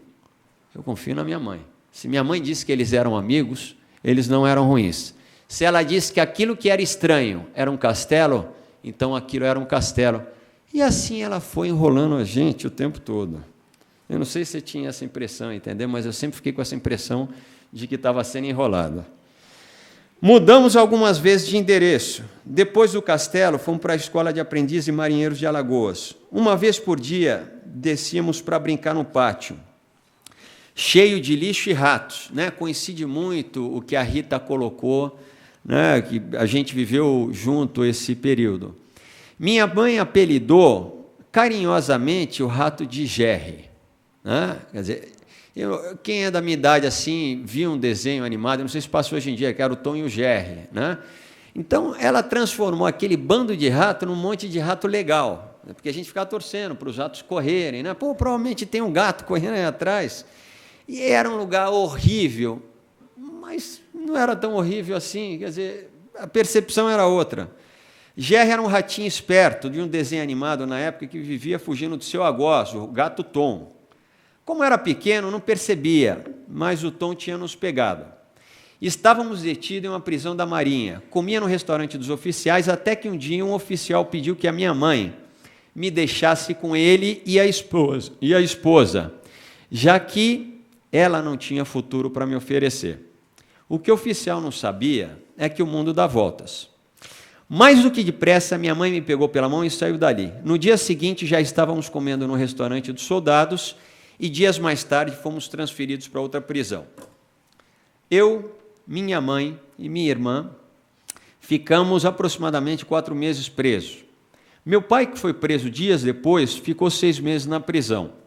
Eu confio na minha mãe. Se minha mãe disse que eles eram amigos, eles não eram ruins. Se ela disse que aquilo que era estranho era um castelo, então aquilo era um castelo. E assim ela foi enrolando a gente o tempo todo. Eu não sei se você tinha essa impressão, entendeu? Mas eu sempre fiquei com essa impressão de que estava sendo enrolado. Mudamos algumas vezes de endereço. Depois do castelo, fomos para a Escola de Aprendizes e Marinheiros de Alagoas. Uma vez por dia, descíamos para brincar no pátio, cheio de lixo e ratos, né? Coincide muito o que a Rita colocou, né? Que a gente viveu junto esse período. Minha mãe apelidou carinhosamente o rato de Jerry, né? Quer dizer, quem é da minha idade assim, via um desenho animado, não sei se passou hoje em dia, que era o Tom e o Jerry, né? Então, ela transformou aquele bando de rato num monte de rato legal, porque a gente ficava torcendo para os ratos correrem, né? Pô, provavelmente tem um gato correndo aí atrás. E era um lugar horrível, mas não era tão horrível assim, quer dizer, a percepção era outra. Jerry era um ratinho esperto de um desenho animado na época que vivia fugindo do seu algoz, o gato Tom. Como era pequeno, não percebia, mas o Tom tinha nos pegado. Estávamos detidos em uma prisão da Marinha. Comia no restaurante dos oficiais, até que um dia um oficial pediu que a minha mãe me deixasse com ele e a esposa, já que ela não tinha futuro para me oferecer. O que o oficial não sabia é que o mundo dá voltas. Mais do que depressa, minha mãe me pegou pela mão e saiu dali. No dia seguinte, já estávamos comendo no restaurante dos soldados e dias mais tarde fomos transferidos para outra prisão. Eu, minha mãe e minha irmã ficamos aproximadamente 4 meses presos. Meu pai, que foi preso dias depois, ficou 6 meses na prisão.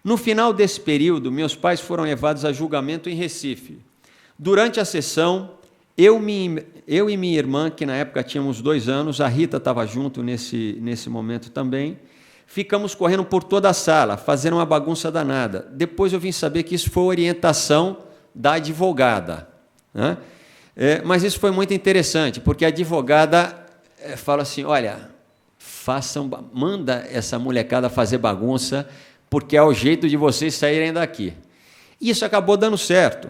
No final desse período, meus pais foram levados a julgamento em Recife. Durante a sessão, eu e minha irmã, que na época tínhamos 2 anos, a Rita estava junto nesse momento também, ficamos correndo por toda a sala, fazendo uma bagunça danada. Depois eu vim saber que isso foi orientação da advogada, né? Mas isso foi muito interessante, porque a advogada fala assim, olha, manda essa molecada fazer bagunça, porque é o jeito de vocês saírem daqui. E isso acabou dando certo,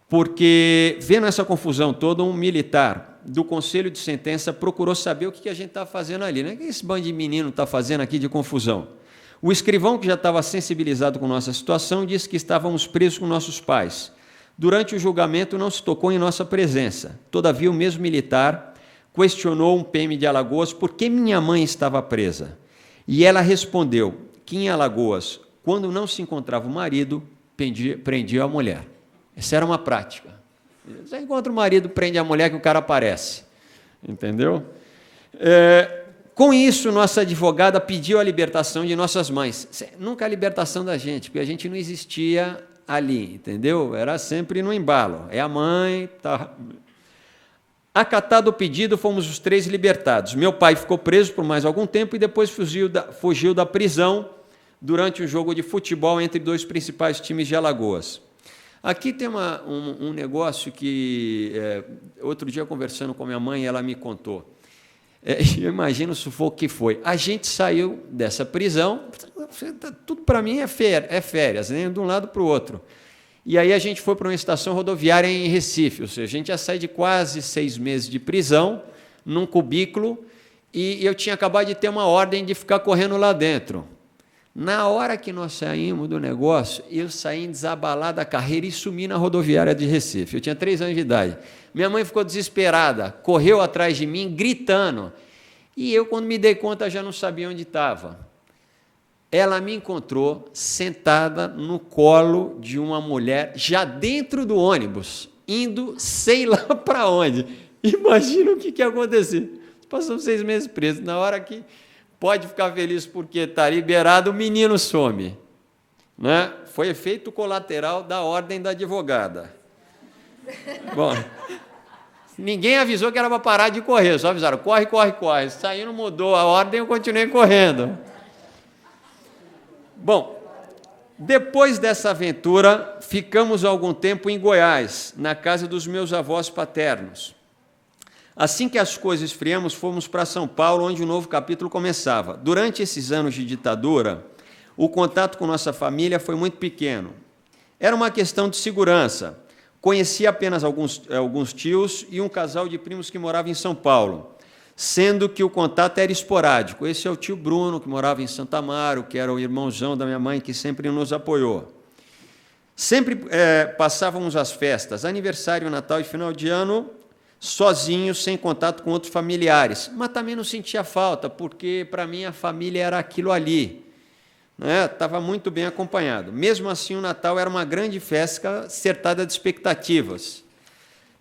porque, vendo essa confusão toda, um militar do Conselho de Sentença procurou saber o que a gente está fazendo ali, né? O que esse bando de menino está fazendo aqui de confusão? O escrivão, que já estava sensibilizado com nossa situação, disse que estávamos presos com nossos pais. Durante o julgamento, não se tocou em nossa presença. Todavia, o mesmo militar questionou um PM de Alagoas por que minha mãe estava presa. E ela respondeu que em Alagoas, quando não se encontrava o marido, prendia a mulher. Essa era uma prática. Você encontra o marido, prende a mulher que o cara aparece. Entendeu? Com isso, nossa advogada pediu a libertação de nossas mães. Nunca a libertação da gente, porque a gente não existia ali, entendeu? Era sempre no embalo. É a mãe... Tá. Acatado o pedido, fomos os 3 libertados. Meu pai ficou preso por mais algum tempo e depois fugiu da prisão durante um jogo de futebol entre 2 principais times de Alagoas. Aqui tem um negócio que, outro dia, conversando com minha mãe, ela me contou. Eu imagino o sufoco que foi. A gente saiu dessa prisão, tudo para mim é férias, nem de um lado para o outro. E aí a gente foi para uma estação rodoviária em Recife, ou seja, a gente já sai de quase 6 meses de prisão, num cubículo, e eu tinha acabado de ter uma ordem de ficar correndo lá dentro. Na hora que nós saímos do negócio, eu saí desabalado da carreira e sumi na rodoviária de Recife. Eu tinha 3 anos de idade. Minha mãe ficou desesperada, correu atrás de mim, gritando. E eu, quando me dei conta, já não sabia onde estava. Ela me encontrou sentada no colo de uma mulher, já dentro do ônibus, indo sei lá para onde. Imagina o que aconteceu. Passamos 6 meses presos. Na hora que pode ficar feliz porque está liberado, o menino some. Né? Foi efeito colateral da ordem da advogada. Bom, ninguém avisou que era para parar de correr, só avisaram, corre, corre, corre. Saiu, não mudou a ordem, eu continuei correndo. Bom, depois dessa aventura, ficamos algum tempo em Goiás, na casa dos meus avós paternos. Assim que as coisas esfriamos, fomos para São Paulo, onde o novo capítulo começava. Durante esses anos de ditadura, o contato com nossa família foi muito pequeno. Era uma questão de segurança. Conheci apenas alguns tios e um casal de primos que morava em São Paulo, sendo que o contato era esporádico. Esse é o tio Bruno, que morava em Santa Amaro, que era o irmãozão da minha mãe, que sempre nos apoiou. Sempre passávamos as festas, aniversário, Natal e final de ano, sozinhos, sem contato com outros familiares. Mas também não sentia falta, porque, para mim, a família era aquilo ali. Estava muito bem acompanhado. Mesmo assim, o Natal era uma grande festa cercada de expectativas.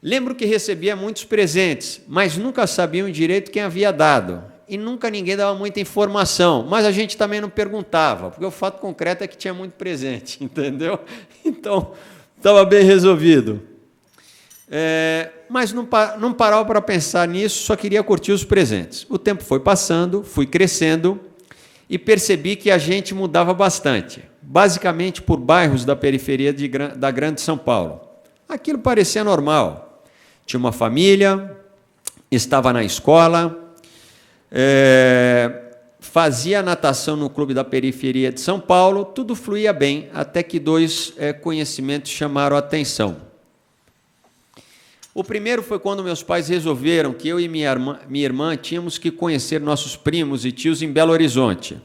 Lembro que recebia muitos presentes, mas nunca sabiam direito quem havia dado. E nunca ninguém dava muita informação, mas a gente também não perguntava, porque o fato concreto é que tinha muito presente, entendeu? Então, estava bem resolvido. Mas não parava para pensar nisso, só queria curtir os presentes. O tempo foi passando, fui crescendo e percebi que a gente mudava bastante, basicamente por bairros da periferia da Grande São Paulo. Aquilo parecia normal. Tinha uma família, estava na escola, fazia natação no clube da periferia de São Paulo, tudo fluía bem, até que 2 conhecimentos chamaram a atenção. O primeiro foi quando meus pais resolveram que eu e minha irmã tínhamos que conhecer nossos primos e tios em Belo Horizonte.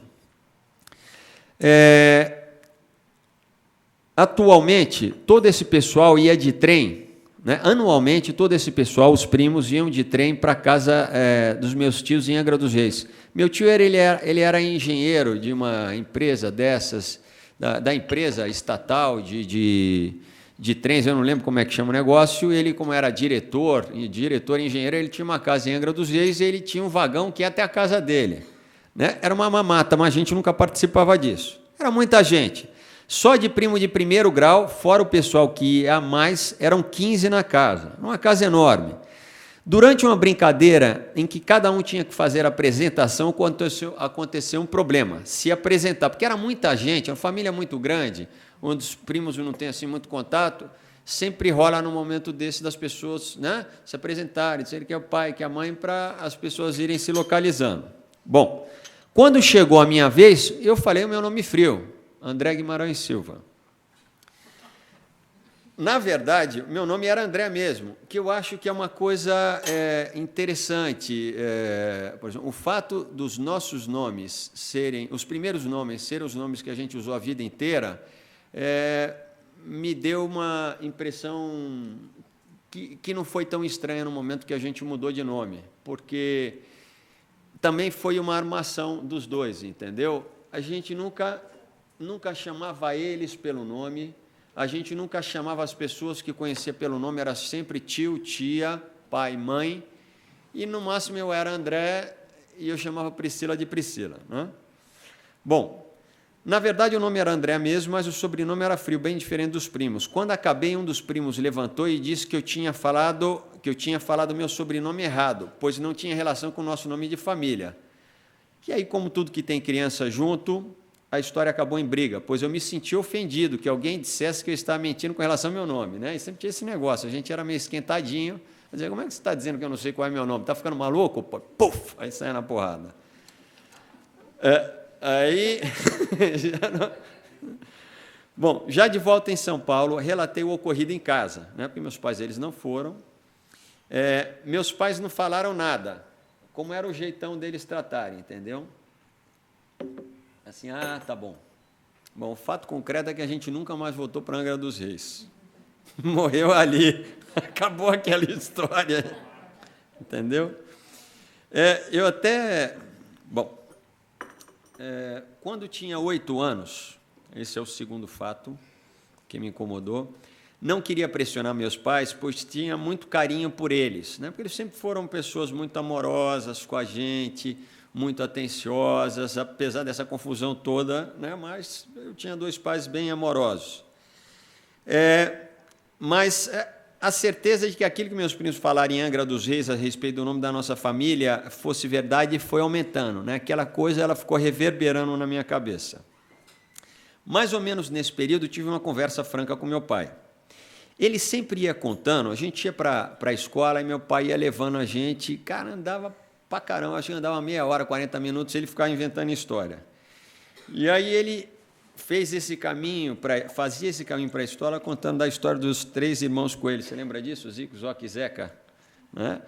Atualmente, todo esse pessoal ia de trem, né? Anualmente, todo esse pessoal, os primos, iam de trem para a casa dos meus tios em Angra dos Reis. Meu tio ele era engenheiro de uma empresa dessas, da empresa estatal de trens, eu não lembro como é que chama o negócio. Ele, como era diretor engenheiro, ele tinha uma casa em Angra dos Reis e ele tinha um vagão que ia até a casa dele. Né? Era uma mamata, mas a gente nunca participava disso. Era muita gente. Só de primo de primeiro grau, fora o pessoal que ia a mais, eram 15 na casa. Uma casa enorme. Durante uma brincadeira em que cada um tinha que fazer a apresentação, aconteceu um problema, se apresentar, porque era muita gente, uma família muito grande, onde os primos não têm assim muito contato, sempre rola no momento desse das pessoas, né, se apresentarem, dizer que é o pai, que é a mãe, para as pessoas irem se localizando. Bom, quando chegou a minha vez, eu falei o meu nome frio, André Guimarães Silva. Na verdade, meu nome era André mesmo, que eu acho que é uma coisa interessante. Por exemplo, o fato dos nossos nomes serem, os primeiros nomes serem os nomes que a gente usou a vida inteira, me deu uma impressão que não foi tão estranha no momento que a gente mudou de nome, porque também foi uma armação dos dois, entendeu? A gente nunca chamava eles pelo nome, a gente nunca chamava as pessoas que conhecia pelo nome, era sempre tio, tia, pai, mãe, e no máximo eu era André e eu chamava Priscila de Priscila. Né? Bom, na verdade o nome era André mesmo, mas o sobrenome era Frio, bem diferente dos primos. Quando acabei, um dos primos levantou e disse que eu tinha falado meu sobrenome errado, pois não tinha relação com o nosso nome de família. E aí, como tudo que tem criança junto, a história acabou em briga, pois eu me senti ofendido que alguém dissesse que eu estava mentindo com relação ao meu nome, né? E sempre tinha esse negócio, a gente era meio esquentadinho, dizer, como é que você está dizendo que eu não sei qual é meu nome? Está ficando maluco? Puf! Aí sai na porrada. Aí... Bom, já de volta em São Paulo, relatei o ocorrido em casa, né? Porque meus pais eles não foram. Meus pais não falaram nada, como era o jeitão deles tratarem, entendeu? Assim, tá bom. Bom, o fato concreto é que a gente nunca mais voltou para Angra dos Reis. Morreu ali. Acabou aquela história. Entendeu? Eu até... Bom, quando tinha 8 anos, esse é o segundo fato que me incomodou, não queria pressionar meus pais, pois tinha muito carinho por eles, né? Porque eles sempre foram pessoas muito amorosas com a gente, muito atenciosas, apesar dessa confusão toda, né? Mas eu tinha 2 pais bem amorosos. Mas a certeza de que aquilo que meus primos falaram em Angra dos Reis a respeito do nome da nossa família fosse verdade foi aumentando, né? Aquela coisa ela ficou reverberando na minha cabeça. Mais ou menos nesse período, tive uma conversa franca com meu pai. Ele sempre ia contando, a gente ia para a escola e meu pai ia levando a gente, cara, andava pra caramba, acho que andava meia hora, 40 minutos, ele ficava inventando história. E aí ele fazia esse caminho para a escola, contando da história dos 3 irmãos coelhos. Você lembra disso? Zico, Zoca e Zeca? Né?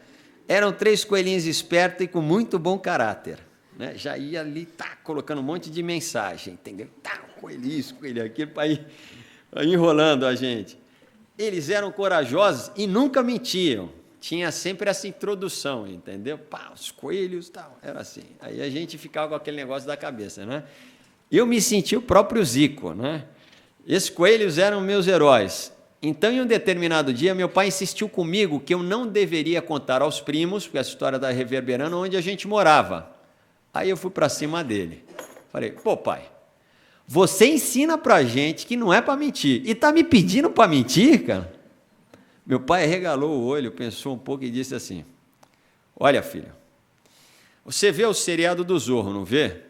Eram 3 coelhinhos espertos e com muito bom caráter. Né? Já ia ali, colocando um monte de mensagem, entendeu? Coelho isso, coelho aquilo, para ir enrolando a gente. Eles eram corajosos e nunca mentiam. Tinha sempre essa introdução, entendeu? Os coelhos, tal, era assim. Aí a gente ficava com aquele negócio da cabeça, né? Eu me senti o próprio Zico, né? Esses coelhos eram meus heróis. Então, em um determinado dia, meu pai insistiu comigo que eu não deveria contar aos primos, porque essa história está reverberando, onde a gente morava. Aí eu fui para cima dele. Falei, pai, você ensina para a gente que não é para mentir. E está me pedindo para mentir, cara? Meu pai regalou o olho, pensou um pouco e disse assim, olha, filho, você vê o seriado do Zorro, não vê?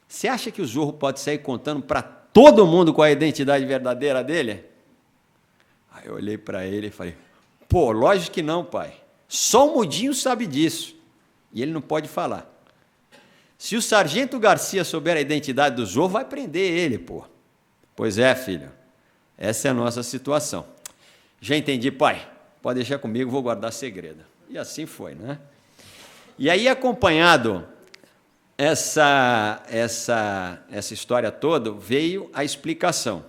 Você acha que o Zorro pode sair contando para todo mundo qual é a identidade verdadeira dele? Aí eu olhei para ele e falei, lógico que não, pai. Só o Mudinho sabe disso. E ele não pode falar. Se o Sargento Garcia souber a identidade do Zorro, vai prender ele, Pois é, filho. Essa é a nossa situação. Já entendi, pai. Pode deixar comigo, vou guardar segredo. E assim foi, né? E aí, acompanhado essa história toda, veio a explicação.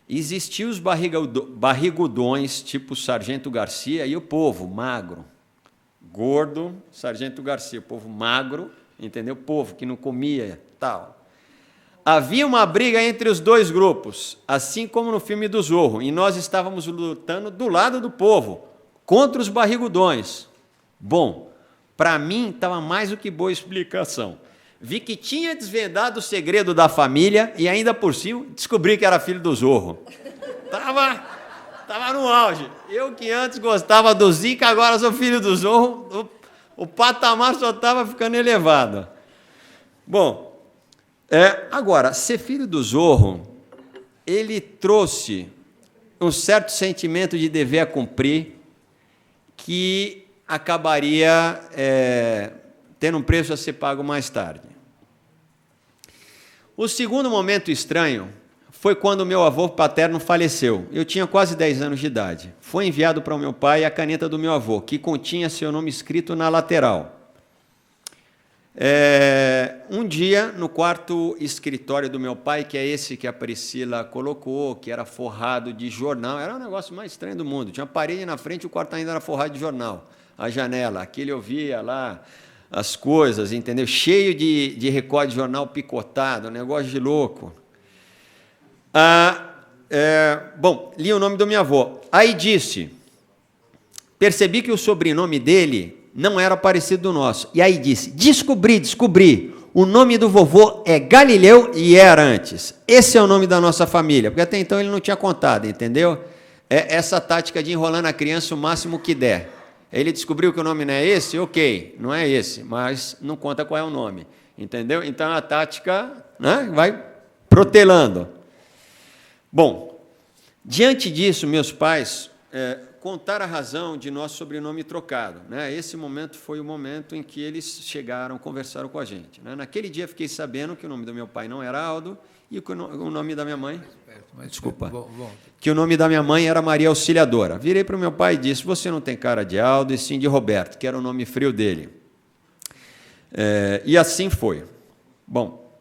Existiam os barrigudões, tipo Sargento Garcia, e o povo magro. Gordo, Sargento Garcia. O povo magro, entendeu? O povo que não comia, tal. Havia uma briga entre os 2 grupos, assim como no filme do Zorro, e nós estávamos lutando do lado do povo, contra os barrigudões. Bom, para mim estava mais do que boa explicação. Vi que tinha desvendado o segredo da família e ainda por cima descobri que era filho do Zorro. Tava no auge. Eu que antes gostava do Zica, agora sou filho do Zorro, o patamar só estava ficando elevado. Bom, agora, ser filho do Zorro, ele trouxe um certo sentimento de dever a cumprir que acabaria tendo um preço a ser pago mais tarde. O segundo momento estranho foi quando meu avô paterno faleceu. Eu tinha quase 10 anos de idade. Foi enviado para o meu pai a caneta do meu avô, que continha seu nome escrito na lateral. Um dia, no quarto escritório do meu pai, que é esse que a Priscila colocou, que era forrado de jornal, era o negócio mais estranho do mundo. Tinha uma parede na frente, o quarto ainda era forrado de jornal. A janela, aqui ele ouvia lá as coisas, entendeu? Cheio de recorde de jornal picotado, um negócio de louco. Bom, li o nome do meu avô. Aí disse, percebi que o sobrenome dele não era parecido do nosso. E aí disse, descobri, o nome do vovô é Galileu e era antes. Esse é o nome da nossa família, porque até então ele não tinha contado, entendeu? Essa tática de enrolando a criança o máximo que der. Ele descobriu que o nome não é esse, ok, não é esse, mas não conta qual é o nome, entendeu? Então, a tática, né, vai protelando. Bom, diante disso, meus pais contaram a razão de nosso sobrenome trocado. Né? Esse momento foi o momento em que eles chegaram, conversaram com a gente. Né? Naquele dia, fiquei sabendo que o nome do meu pai não era Aldo e que o nome da minha mãe... Desculpa. Que o nome da minha mãe era Maria Auxiliadora. Virei para o meu pai e disse, você não tem cara de Aldo, e sim de Roberto, que era o nome frio dele. E assim foi. Bom,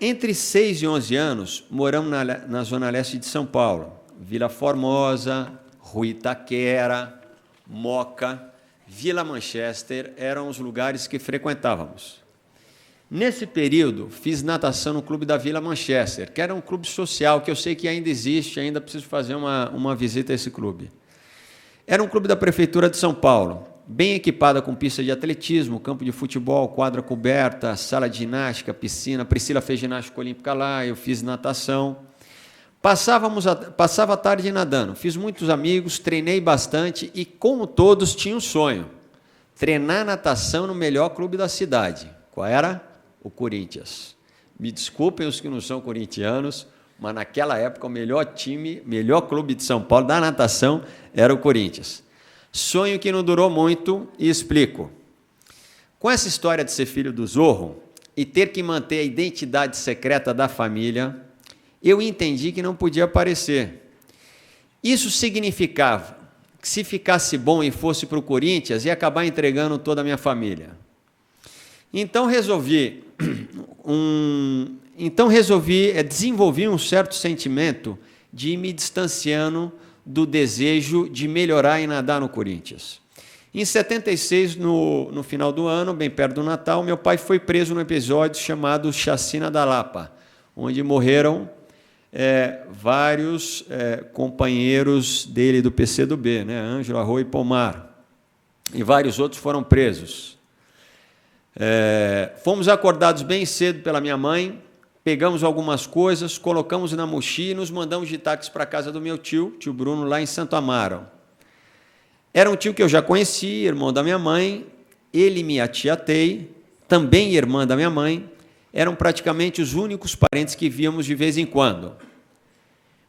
entre 6 e 11 anos, moramos na zona leste de São Paulo. Vila Formosa, Rua Itaquera, Moca, Vila Manchester, eram os lugares que frequentávamos. Nesse período, fiz natação no clube da Vila Manchester, que era um clube social, que eu sei que ainda existe, ainda preciso fazer uma visita a esse clube. Era um clube da Prefeitura de São Paulo, bem equipada com pista de atletismo, campo de futebol, quadra coberta, sala de ginástica, piscina. Priscila fez ginástica olímpica lá, eu fiz natação. Passava a tarde nadando, fiz muitos amigos, treinei bastante e, como todos, tinha um sonho: treinar natação no melhor clube da cidade. Qual era? O Corinthians. Me desculpem os que não são corintianos, mas naquela época o melhor time, melhor clube de São Paulo da natação era o Corinthians. Sonho que não durou muito, e explico. Com essa história de ser filho do Zorro e ter que manter a identidade secreta da família, eu entendi que não podia aparecer. Isso significava que, se ficasse bom e fosse para o Corinthians, ia acabar entregando toda a minha família. Então resolvi desenvolver um certo sentimento de ir me distanciando do desejo de melhorar e nadar no Corinthians. Em 76, no final do ano, bem perto do Natal, meu pai foi preso num episódio chamado Chacina da Lapa, onde morreram vários companheiros dele do PCdoB, né? Ângelo, Arroio e Pomar, e vários outros foram presos. Fomos acordados bem cedo pela minha mãe, pegamos algumas coisas, colocamos na mochila e nos mandamos de táxi para a casa do meu tio Bruno, lá em Santo Amaro. Era um tio que eu já conhecia, irmão da minha mãe, ele e minha tia Tei, também irmã da minha mãe, eram praticamente os únicos parentes que víamos de vez em quando.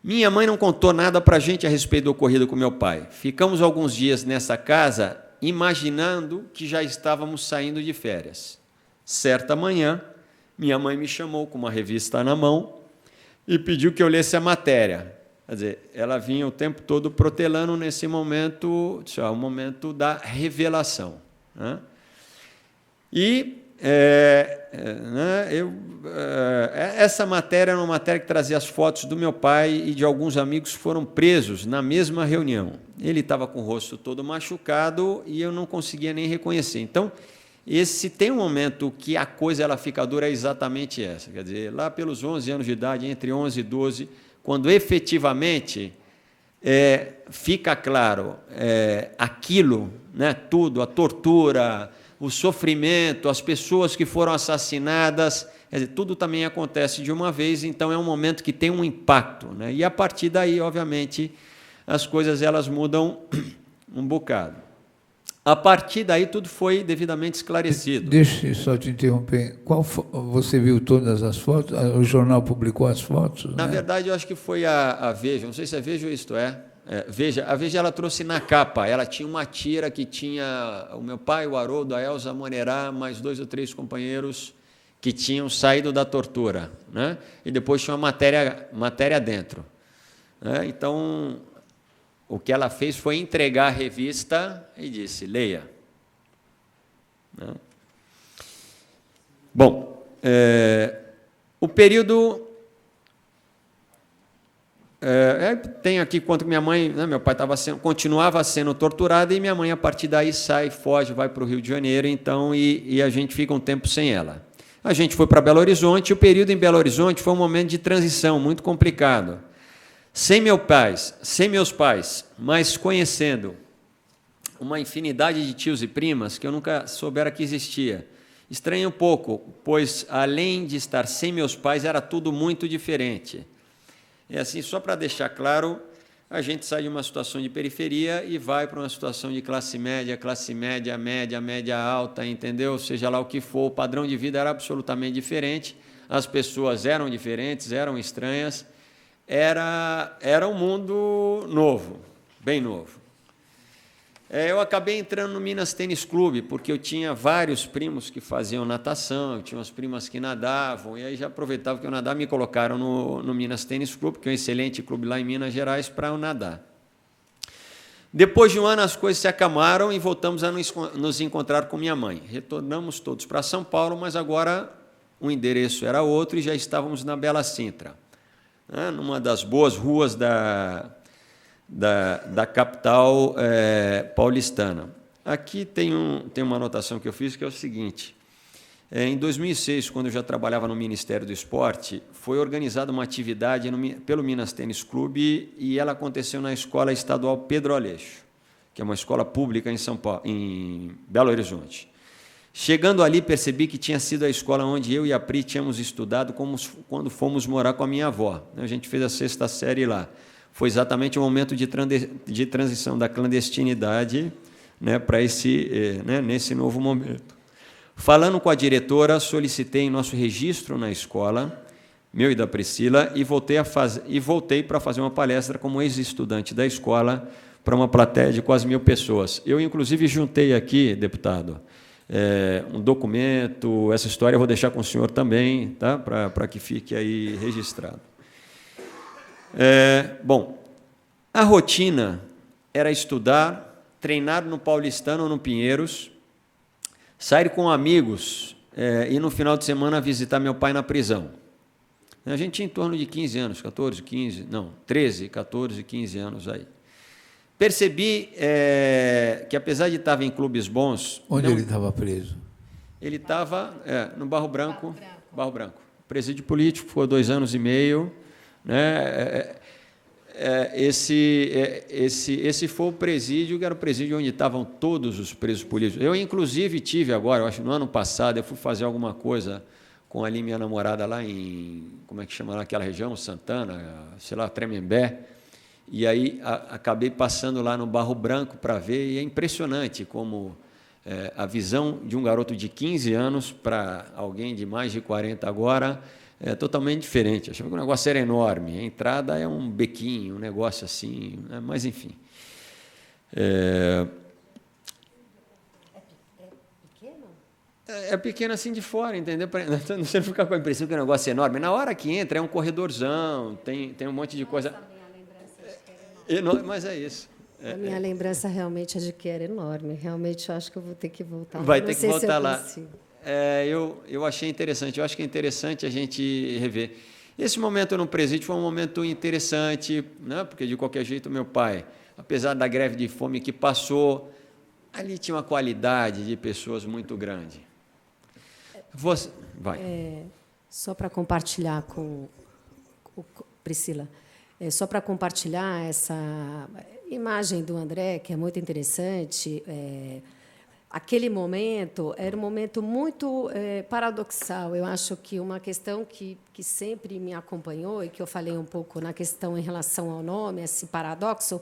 Minha mãe não contou nada para a gente a respeito do ocorrido com meu pai. Ficamos alguns dias nessa casa, imaginando que já estávamos saindo de férias. Certa manhã, minha mãe me chamou com uma revista na mão e pediu que eu lesse a matéria. Quer dizer, ela vinha o tempo todo protelando nesse momento, o momento da revelação. Né? E essa matéria era uma matéria que trazia as fotos do meu pai e de alguns amigos que foram presos na mesma reunião. Ele estava com o rosto todo machucado e eu não conseguia nem reconhecer. Então, se tem um momento que a coisa ela fica dura, é exatamente essa. Quer dizer, lá pelos 11 anos de idade, entre 11 e 12, quando efetivamente fica claro aquilo, né, tudo, a tortura, o sofrimento, as pessoas que foram assassinadas, quer dizer, tudo também acontece de uma vez, então é um momento que tem um impacto. Né? E, a partir daí, obviamente, as coisas elas mudam um bocado. A partir daí, tudo foi devidamente esclarecido. Deixa eu só te interromper. Você viu todas as fotos? O jornal publicou as fotos? Na verdade, eu acho que foi a Veja, não sei se é Veja ou Isto É. Veja, a Veja ela trouxe na capa, ela tinha uma tira que tinha o meu pai, o Haroldo, a Elza Monerá, mais 2 ou 3 companheiros que tinham saído da tortura. Né? E depois tinha uma matéria dentro. Né? Então, o que ela fez foi entregar a revista e disse, leia. Né? Bom, o período... tem aqui quanto minha mãe, né, meu pai continuava sendo torturado e minha mãe, a partir daí, foge, vai para o Rio de Janeiro, então, e a gente fica um tempo sem ela. A gente foi para Belo Horizonte, e o período em Belo Horizonte foi um momento de transição muito complicado. Sem meus pais, mas conhecendo uma infinidade de tios e primas que eu nunca soubera que existia. Estranhei um pouco, pois, além de estar sem meus pais, era tudo muito diferente. É assim, só para deixar claro, a gente sai de uma situação de periferia e vai para uma situação de classe média, média, média alta, entendeu? Seja lá o que for, o padrão de vida era absolutamente diferente, as pessoas eram diferentes, eram estranhas, era um mundo novo, bem novo. Eu acabei entrando no Minas Tênis Clube, porque eu tinha vários primos que faziam natação, eu tinha umas primas que nadavam, e aí já aproveitava que eu nadava, me colocaram no Minas Tênis Clube, que é um excelente clube lá em Minas Gerais, para eu nadar. Depois de um ano, as coisas se acalmaram e voltamos a nos encontrar com minha mãe. Retornamos todos para São Paulo, mas agora o endereço era outro e já estávamos na Bela Sintra, né, numa das boas ruas da capital paulistana. Aqui tem uma anotação que eu fiz, que é o seguinte. Em 2006, quando eu já trabalhava no Ministério do Esporte, foi organizada uma atividade pelo Minas Tênis Clube e ela aconteceu na Escola Estadual Pedro Aleixo, que é uma escola pública em São Paulo, em Belo Horizonte. Chegando ali, percebi que tinha sido a escola onde eu e a Pri tínhamos estudado quando fomos morar com a minha avó. A gente fez a 6ª série lá. Foi exatamente o momento de transição da clandestinidade, né, para nesse novo momento. Falando com a diretora, solicitei nosso registro na escola, meu e da Priscila, e voltei para fazer uma palestra como ex-estudante da escola para uma plateia de quase 1000 pessoas. Eu, inclusive, juntei aqui, deputado, um documento, essa história eu vou deixar com o senhor também, tá, para que fique aí registrado. Bom, a rotina era estudar, treinar no Paulistano ou no Pinheiros, sair com amigos e, no final de semana, visitar meu pai na prisão. A gente tinha em torno de 15 anos, 13, 14, 15 anos aí. Percebi que, apesar de estar em clubes bons... Onde ele estava preso? Ele estava no Barro Branco. Presídio político, ficou 2 anos e meio... Né? Esse foi o presídio, que era o presídio onde estavam todos os presos políticos. Eu, inclusive, tive agora, eu acho no ano passado, eu fui fazer alguma coisa com ali minha namorada lá em, como é que chama lá aquela região, Santana, sei lá, Tremembé, e aí acabei passando lá no Barro Branco para ver, e é impressionante como a visão de um garoto de 15 anos para alguém de mais de 40 agora é totalmente diferente. Achava que o negócio era enorme. A entrada é um bequinho, um negócio assim, né? Mas, enfim. É pequeno? É pequeno assim de fora, entendeu? Você não fica com a impressão que o negócio é enorme. Na hora que entra, é um corredorzão, tem um monte de coisa. Enorme, mas é isso. A minha lembrança realmente é de que era enorme. Realmente, eu acho que eu vou ter que voltar lá. Vai ter que voltar lá. Eu achei interessante. Eu acho que é interessante a gente rever. Esse momento no presídio foi um momento interessante, né? Porque, de qualquer jeito, meu pai, apesar da greve de fome que passou, ali tinha uma qualidade de pessoas muito grande. Você, vai. Só para compartilhar com Priscila, só para compartilhar essa imagem do André, que é muito interessante. Aquele momento era um momento muito paradoxal. Eu acho que uma questão que sempre me acompanhou e que eu falei um pouco na questão em relação ao nome, esse paradoxo,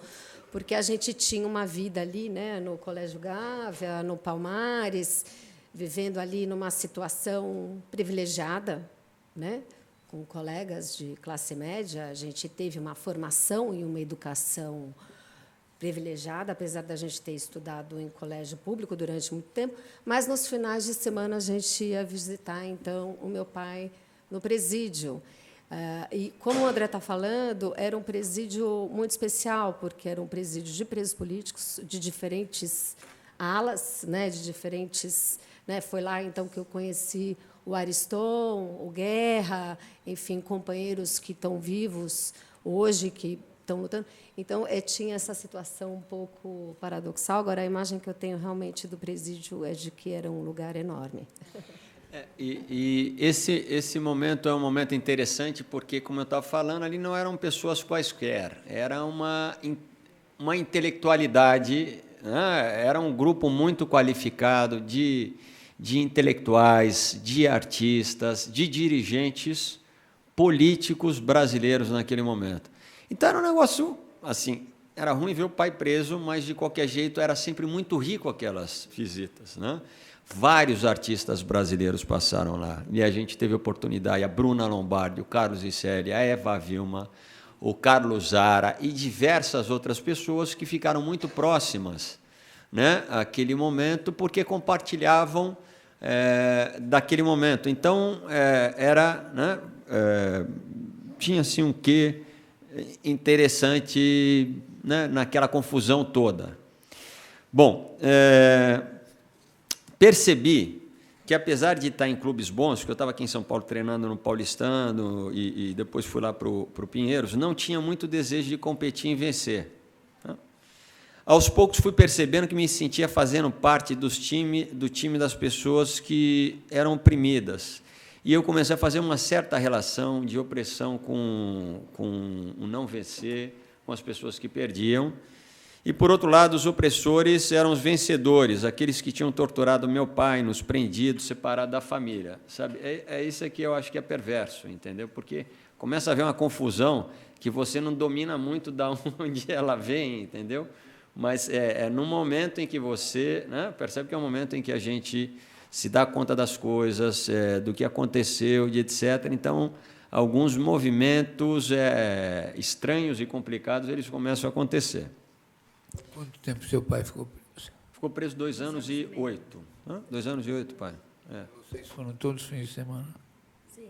porque a gente tinha uma vida ali, né, no Colégio Gávea, no Palmares, vivendo ali numa situação privilegiada, né, com colegas de classe média. A gente teve uma formação e uma educação privilegiada, apesar da gente ter estudado em colégio público durante muito tempo, mas nos finais de semana a gente ia visitar, então, o meu pai no presídio. E, como o André está falando, era um presídio muito especial, porque era um presídio de presos políticos, de diferentes alas, né, de diferentes... Né, foi lá, então, que eu conheci o Ariston, o Guerra, enfim, companheiros que estão vivos hoje, que estão lutando. Então, tinha essa situação um pouco paradoxal. Agora, a imagem que eu tenho realmente do presídio é de que era um lugar enorme. E esse momento é um momento interessante porque, como eu estava falando, ali não eram pessoas quaisquer, era uma intelectualidade, né? Era um grupo muito qualificado de intelectuais, de artistas, de dirigentes políticos brasileiros naquele momento. Então, era um negócio assim, era ruim ver o pai preso, mas, de qualquer jeito, era sempre muito rico aquelas visitas, né? Vários artistas brasileiros passaram lá, e a gente teve oportunidade, a Bruna Lombardi, o Carlos Iseli, a Eva Vilma, o Carlos Zara e diversas outras pessoas que ficaram muito próximas, né, àquele momento, porque compartilhavam daquele momento. Então, era, né, tinha assim, um quê interessante, né, naquela confusão toda. Bom, percebi que, apesar de estar em clubes bons, porque eu estava aqui em São Paulo treinando no Paulistano e depois fui lá para o Pinheiros, não tinha muito desejo de competir e vencer. Aos poucos fui percebendo que me sentia fazendo parte do time das pessoas que eram oprimidas. E eu comecei a fazer uma certa relação de opressão com o não vencer, com as pessoas que perdiam. E, por outro lado, os opressores eram os vencedores, aqueles que tinham torturado meu pai, nos prendido, separado da família. Sabe? É isso aqui, eu acho que é perverso, entendeu? Porque começa a haver uma confusão que você não domina muito de onde ela vem, entendeu? Mas no momento em que você, né, percebe que é um momento em que a gente se dá conta das coisas, do que aconteceu, etc. Então, alguns movimentos estranhos e complicados, eles começam a acontecer. Quanto tempo seu pai ficou preso? Ficou preso 2 anos e 8. 2 anos e 8, pai. Vocês foram todos os fins de semana? Sim.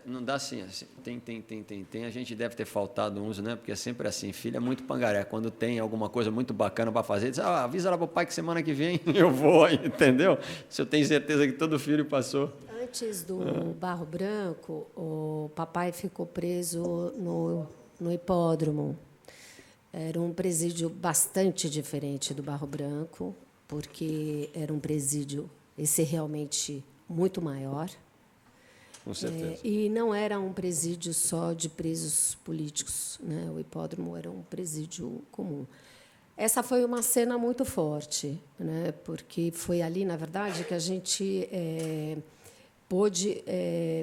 Não dá assim. Tem. A gente deve ter faltado uns, né? Porque é sempre assim. Filho é muito pangaré. Quando tem alguma coisa muito bacana para fazer, diz, avisa lá para o pai que semana que vem eu vou, entendeu? Se eu tenho certeza que todo filho passou. Antes do Barro Branco, o papai ficou preso no hipódromo. Era um presídio bastante diferente do Barro Branco, porque era um presídio, esse realmente muito maior. Com certeza. E não era um presídio só de presos políticos, né? O hipódromo era um presídio comum. Essa foi uma cena muito forte, né? Porque foi ali, na verdade, que a gente pôde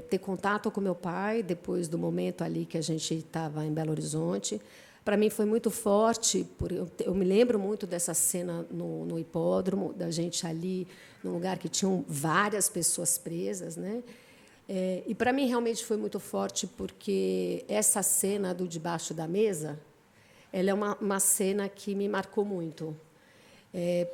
ter contato com meu pai, depois do momento ali que a gente estava em Belo Horizonte. Para mim foi muito forte, eu me lembro muito dessa cena no hipódromo, da gente ali num lugar que tinham várias pessoas presas, né? E para mim realmente foi muito forte, porque essa cena do debaixo da mesa, ela é uma cena que me marcou muito,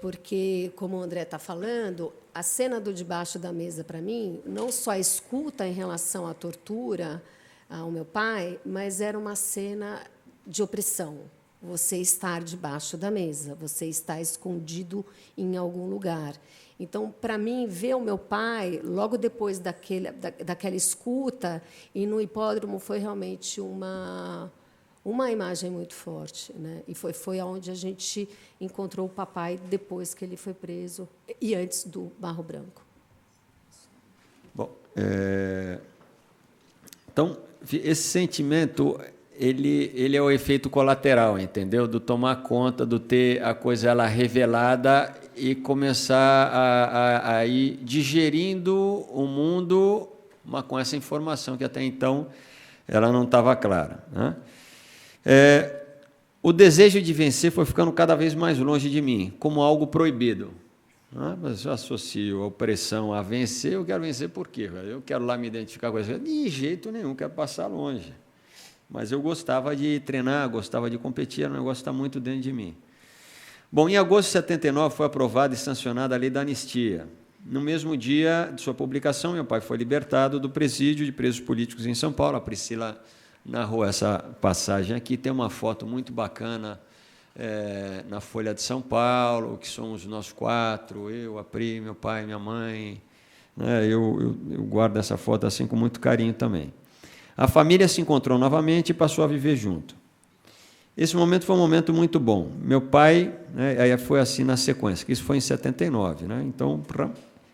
porque, como o André está falando, a cena do debaixo da mesa, para mim, não só a escuta em relação à tortura ao meu pai, mas era uma cena de opressão. Você estar debaixo da mesa, você está escondido em algum lugar. Então, para mim, ver o meu pai, logo depois daquela escuta, e no hipódromo, foi realmente uma imagem muito forte, né? E foi onde a gente encontrou o papai depois que ele foi preso e antes do Barro Branco. Bom, então, esse sentimento... Ele é o efeito colateral, entendeu? Do tomar conta, do ter a coisa ela revelada e começar a ir digerindo o mundo, mas com essa informação que até então ela não estava clara, né? O desejo de vencer foi ficando cada vez mais longe de mim, como algo proibido. Mas eu associo a opressão a vencer. Eu quero vencer por quê? Eu quero lá me identificar com isso. De jeito nenhum, quero passar longe. Mas eu gostava de treinar, gostava de competir, era um negócio que está muito dentro de mim. Bom, em agosto de 79 foi aprovada e sancionada a Lei da Anistia. No mesmo dia de sua publicação, meu pai foi libertado do presídio de presos políticos em São Paulo. A Priscila narrou essa passagem aqui. Tem uma foto muito bacana na Folha de São Paulo, que somos nós 4, eu, a Pri, meu pai, minha mãe. Eu guardo essa foto assim com muito carinho também. A família se encontrou novamente e passou a viver junto. Esse momento foi um momento muito bom. Meu pai, aí foi assim na sequência, que isso foi em 79. Né? Então,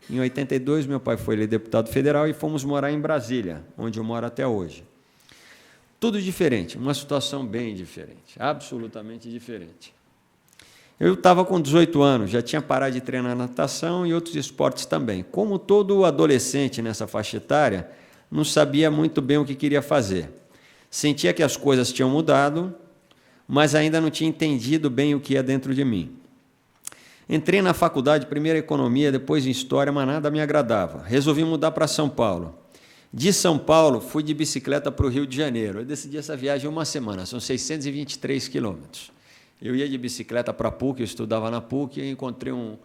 em 82, meu pai foi deputado federal e fomos morar em Brasília, onde eu moro até hoje. Tudo diferente, uma situação bem diferente, absolutamente diferente. Eu estava com 18 anos, já tinha parado de treinar natação e outros esportes também. Como todo adolescente nessa faixa etária, não sabia muito bem o que queria fazer. Sentia que as coisas tinham mudado, mas ainda não tinha entendido bem o que é dentro de mim. Entrei na faculdade, primeiro economia, depois em história, mas nada me agradava. Resolvi mudar para São Paulo. De São Paulo, fui de bicicleta para o Rio de Janeiro. Eu decidi essa viagem uma semana, são 623 quilômetros. Eu ia de bicicleta para a PUC, eu estudava na PUC, e encontrei um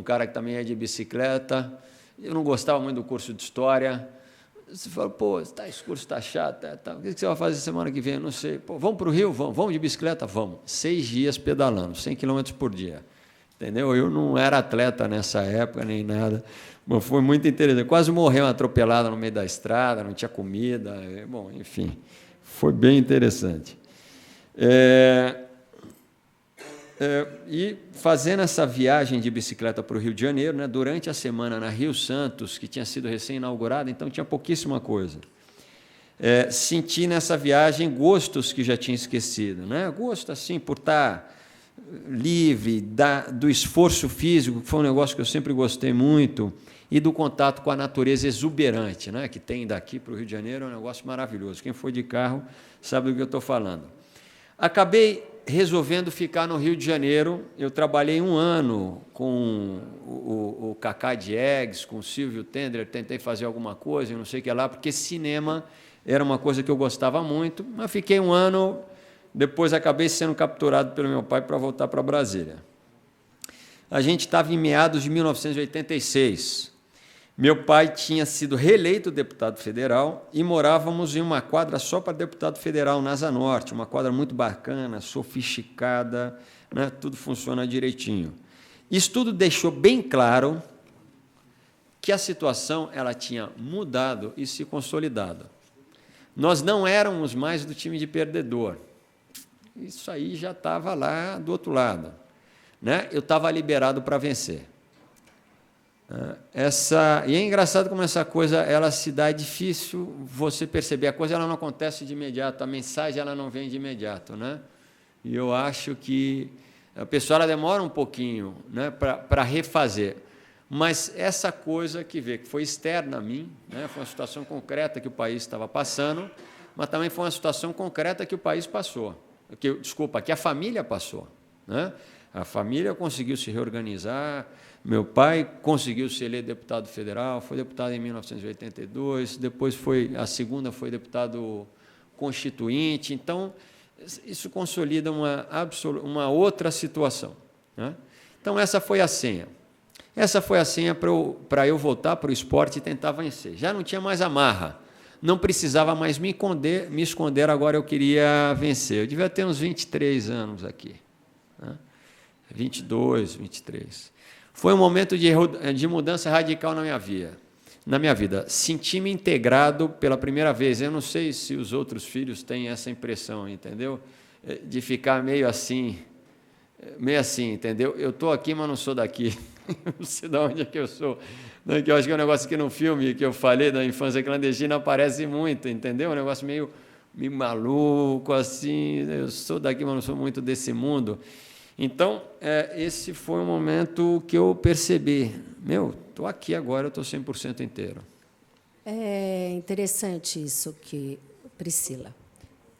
cara que também ia de bicicleta. Eu não gostava muito do curso de História. Você fala, pô, esse curso está chato. O que você vai fazer semana que vem? Eu não sei. Pô, vamos para o Rio? Vamos de bicicleta? Vamos. 6 dias pedalando, 100 quilômetros por dia. Entendeu? Eu não era atleta nessa época, nem nada. Bom, foi muito interessante. Quase morreu atropelado no meio da estrada, não tinha comida. Bom, enfim, foi bem interessante. E fazendo essa viagem de bicicleta para o Rio de Janeiro, né, durante a semana na Rio Santos, que tinha sido recém-inaugurada, então tinha pouquíssima coisa. Senti nessa viagem gostos que já tinha esquecido, né? Gosto assim por estar livre do esforço físico, que foi um negócio que eu sempre gostei muito, e do contato com a natureza exuberante, né, que tem daqui para o Rio de Janeiro, é um negócio maravilhoso. Quem foi de carro sabe do que eu estou falando. Acabei resolvendo ficar no Rio de Janeiro. Eu trabalhei 1 ano com o Cacá Diegues, com o Silvio Tendler, tentei fazer alguma coisa, não sei o que lá, porque cinema era uma coisa que eu gostava muito, mas fiquei 1 ano, depois acabei sendo capturado pelo meu pai para voltar para Brasília. A gente estava em meados de 1986. Meu pai tinha sido reeleito deputado federal e morávamos em uma quadra só para deputado federal, na Asa Norte, uma quadra muito bacana, sofisticada, né? Tudo funciona direitinho. Isso tudo deixou bem claro que a situação ela tinha mudado e se consolidado. Nós não éramos mais do time de perdedor. Isso aí já estava lá do outro lado, né? Eu estava liberado para vencer. E é engraçado como essa coisa ela se dá, é difícil você perceber. A coisa ela não acontece de imediato, a mensagem ela não vem de imediato, né? E eu acho que a pessoa ela demora um pouquinho, né, para refazer. Mas essa coisa que foi externa a mim, né, foi uma situação concreta que o país estava passando, mas também foi uma situação concreta que o país passou. Que a família passou, né? A família conseguiu se reorganizar. Meu pai conseguiu ser eleito deputado federal, foi deputado em 1982, depois a segunda foi deputado constituinte. Então, isso consolida uma outra situação, né? Então, essa foi a senha. Essa foi a senha para eu voltar para o esporte e tentar vencer. Já não tinha mais amarra, não precisava mais me esconder, agora eu queria vencer. Eu devia ter uns 23 anos aqui, né? 22, 23. Foi um momento de mudança radical na minha vida. Senti-me integrado pela primeira vez. Eu não sei se os outros filhos têm essa impressão, entendeu? De ficar meio assim, entendeu? Eu estou aqui, mas não sou daqui. Não sei de onde é que eu sou. Que eu acho que é um negócio que no filme que eu falei da infância clandestina aparece muito, entendeu? Um negócio meio maluco, assim. Eu sou daqui, mas não sou muito desse mundo. Então, esse foi um momento que eu percebi, estou aqui agora, eu estou 100% inteiro. É interessante isso que, Priscila,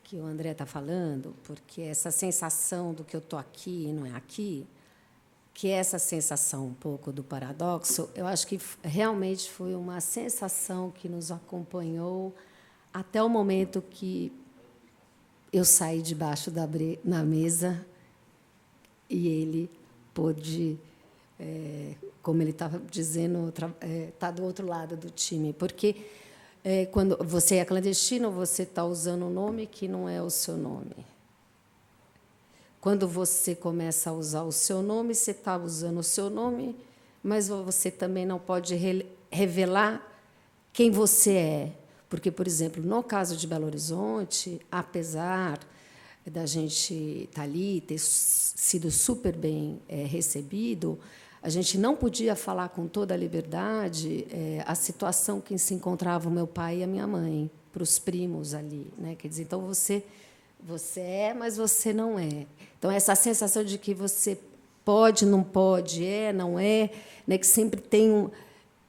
que o André está falando, porque essa sensação do que eu estou aqui e não é aqui, que é essa sensação um pouco do paradoxo, eu acho que realmente foi uma sensação que nos acompanhou até o momento que eu saí debaixo na mesa e ele pôde, como ele estava dizendo, estar do outro lado do time. Porque, quando você é clandestino, você está usando um nome que não é o seu nome. Quando você começa a usar o seu nome, você está usando o seu nome, mas você também não pode revelar quem você é. Porque, por exemplo, no caso de Belo Horizonte, apesar da gente estar ali, ter sido super bem recebido, a gente não podia falar com toda a liberdade a situação que se encontrava o meu pai e a minha mãe, para os primos ali, né? Quer dizer, então você é, mas você não é. Então, essa sensação de que você pode, não pode, não é, né? Que sempre tem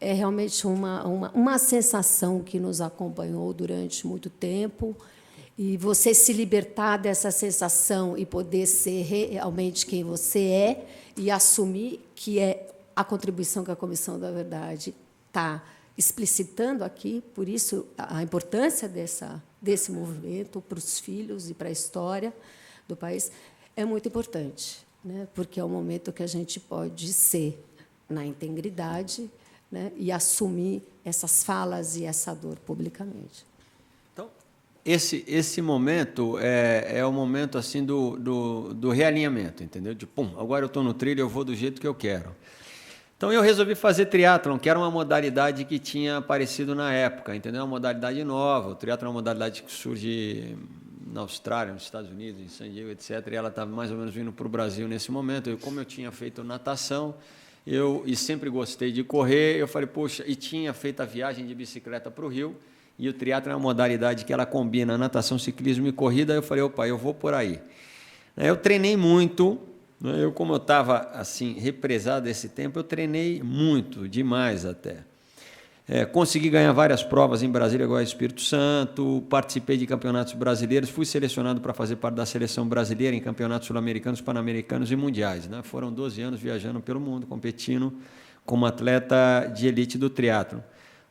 realmente uma sensação que nos acompanhou durante muito tempo E você se libertar dessa sensação e poder ser realmente quem você é e assumir que é a contribuição que a Comissão da Verdade está explicitando aqui, por isso a importância desse movimento para os filhos e para a história do país é muito importante, né? Porque é o momento que a gente pode ser na integridade, né? E assumir essas falas e essa dor publicamente. Então, esse momento é o momento assim do realinhamento, entendeu? De, pum, agora eu estou no trilho, eu vou do jeito que eu quero. Então, eu resolvi fazer triatlon, que era uma modalidade que tinha aparecido na época, entendeu? Uma modalidade nova. O triatlon é uma modalidade que surge na Austrália, nos Estados Unidos, em San Diego, etc. E ela estava mais ou menos vindo para o Brasil nesse momento. Como eu tinha feito natação, e sempre gostei de correr, eu falei, poxa, e tinha feito a viagem de bicicleta para o Rio, e o triatlon é uma modalidade que ela combina natação, ciclismo e corrida. Eu falei, opa, eu vou por aí. Eu treinei muito. Como eu estava assim, represado esse tempo, eu treinei muito, demais até. Consegui ganhar várias provas em Brasília, igual Espírito Santo, participei de campeonatos brasileiros, fui selecionado para fazer parte da seleção brasileira em campeonatos sul-americanos, pan-americanos e mundiais, né? Foram 12 anos viajando pelo mundo, competindo como atleta de elite do triatlon,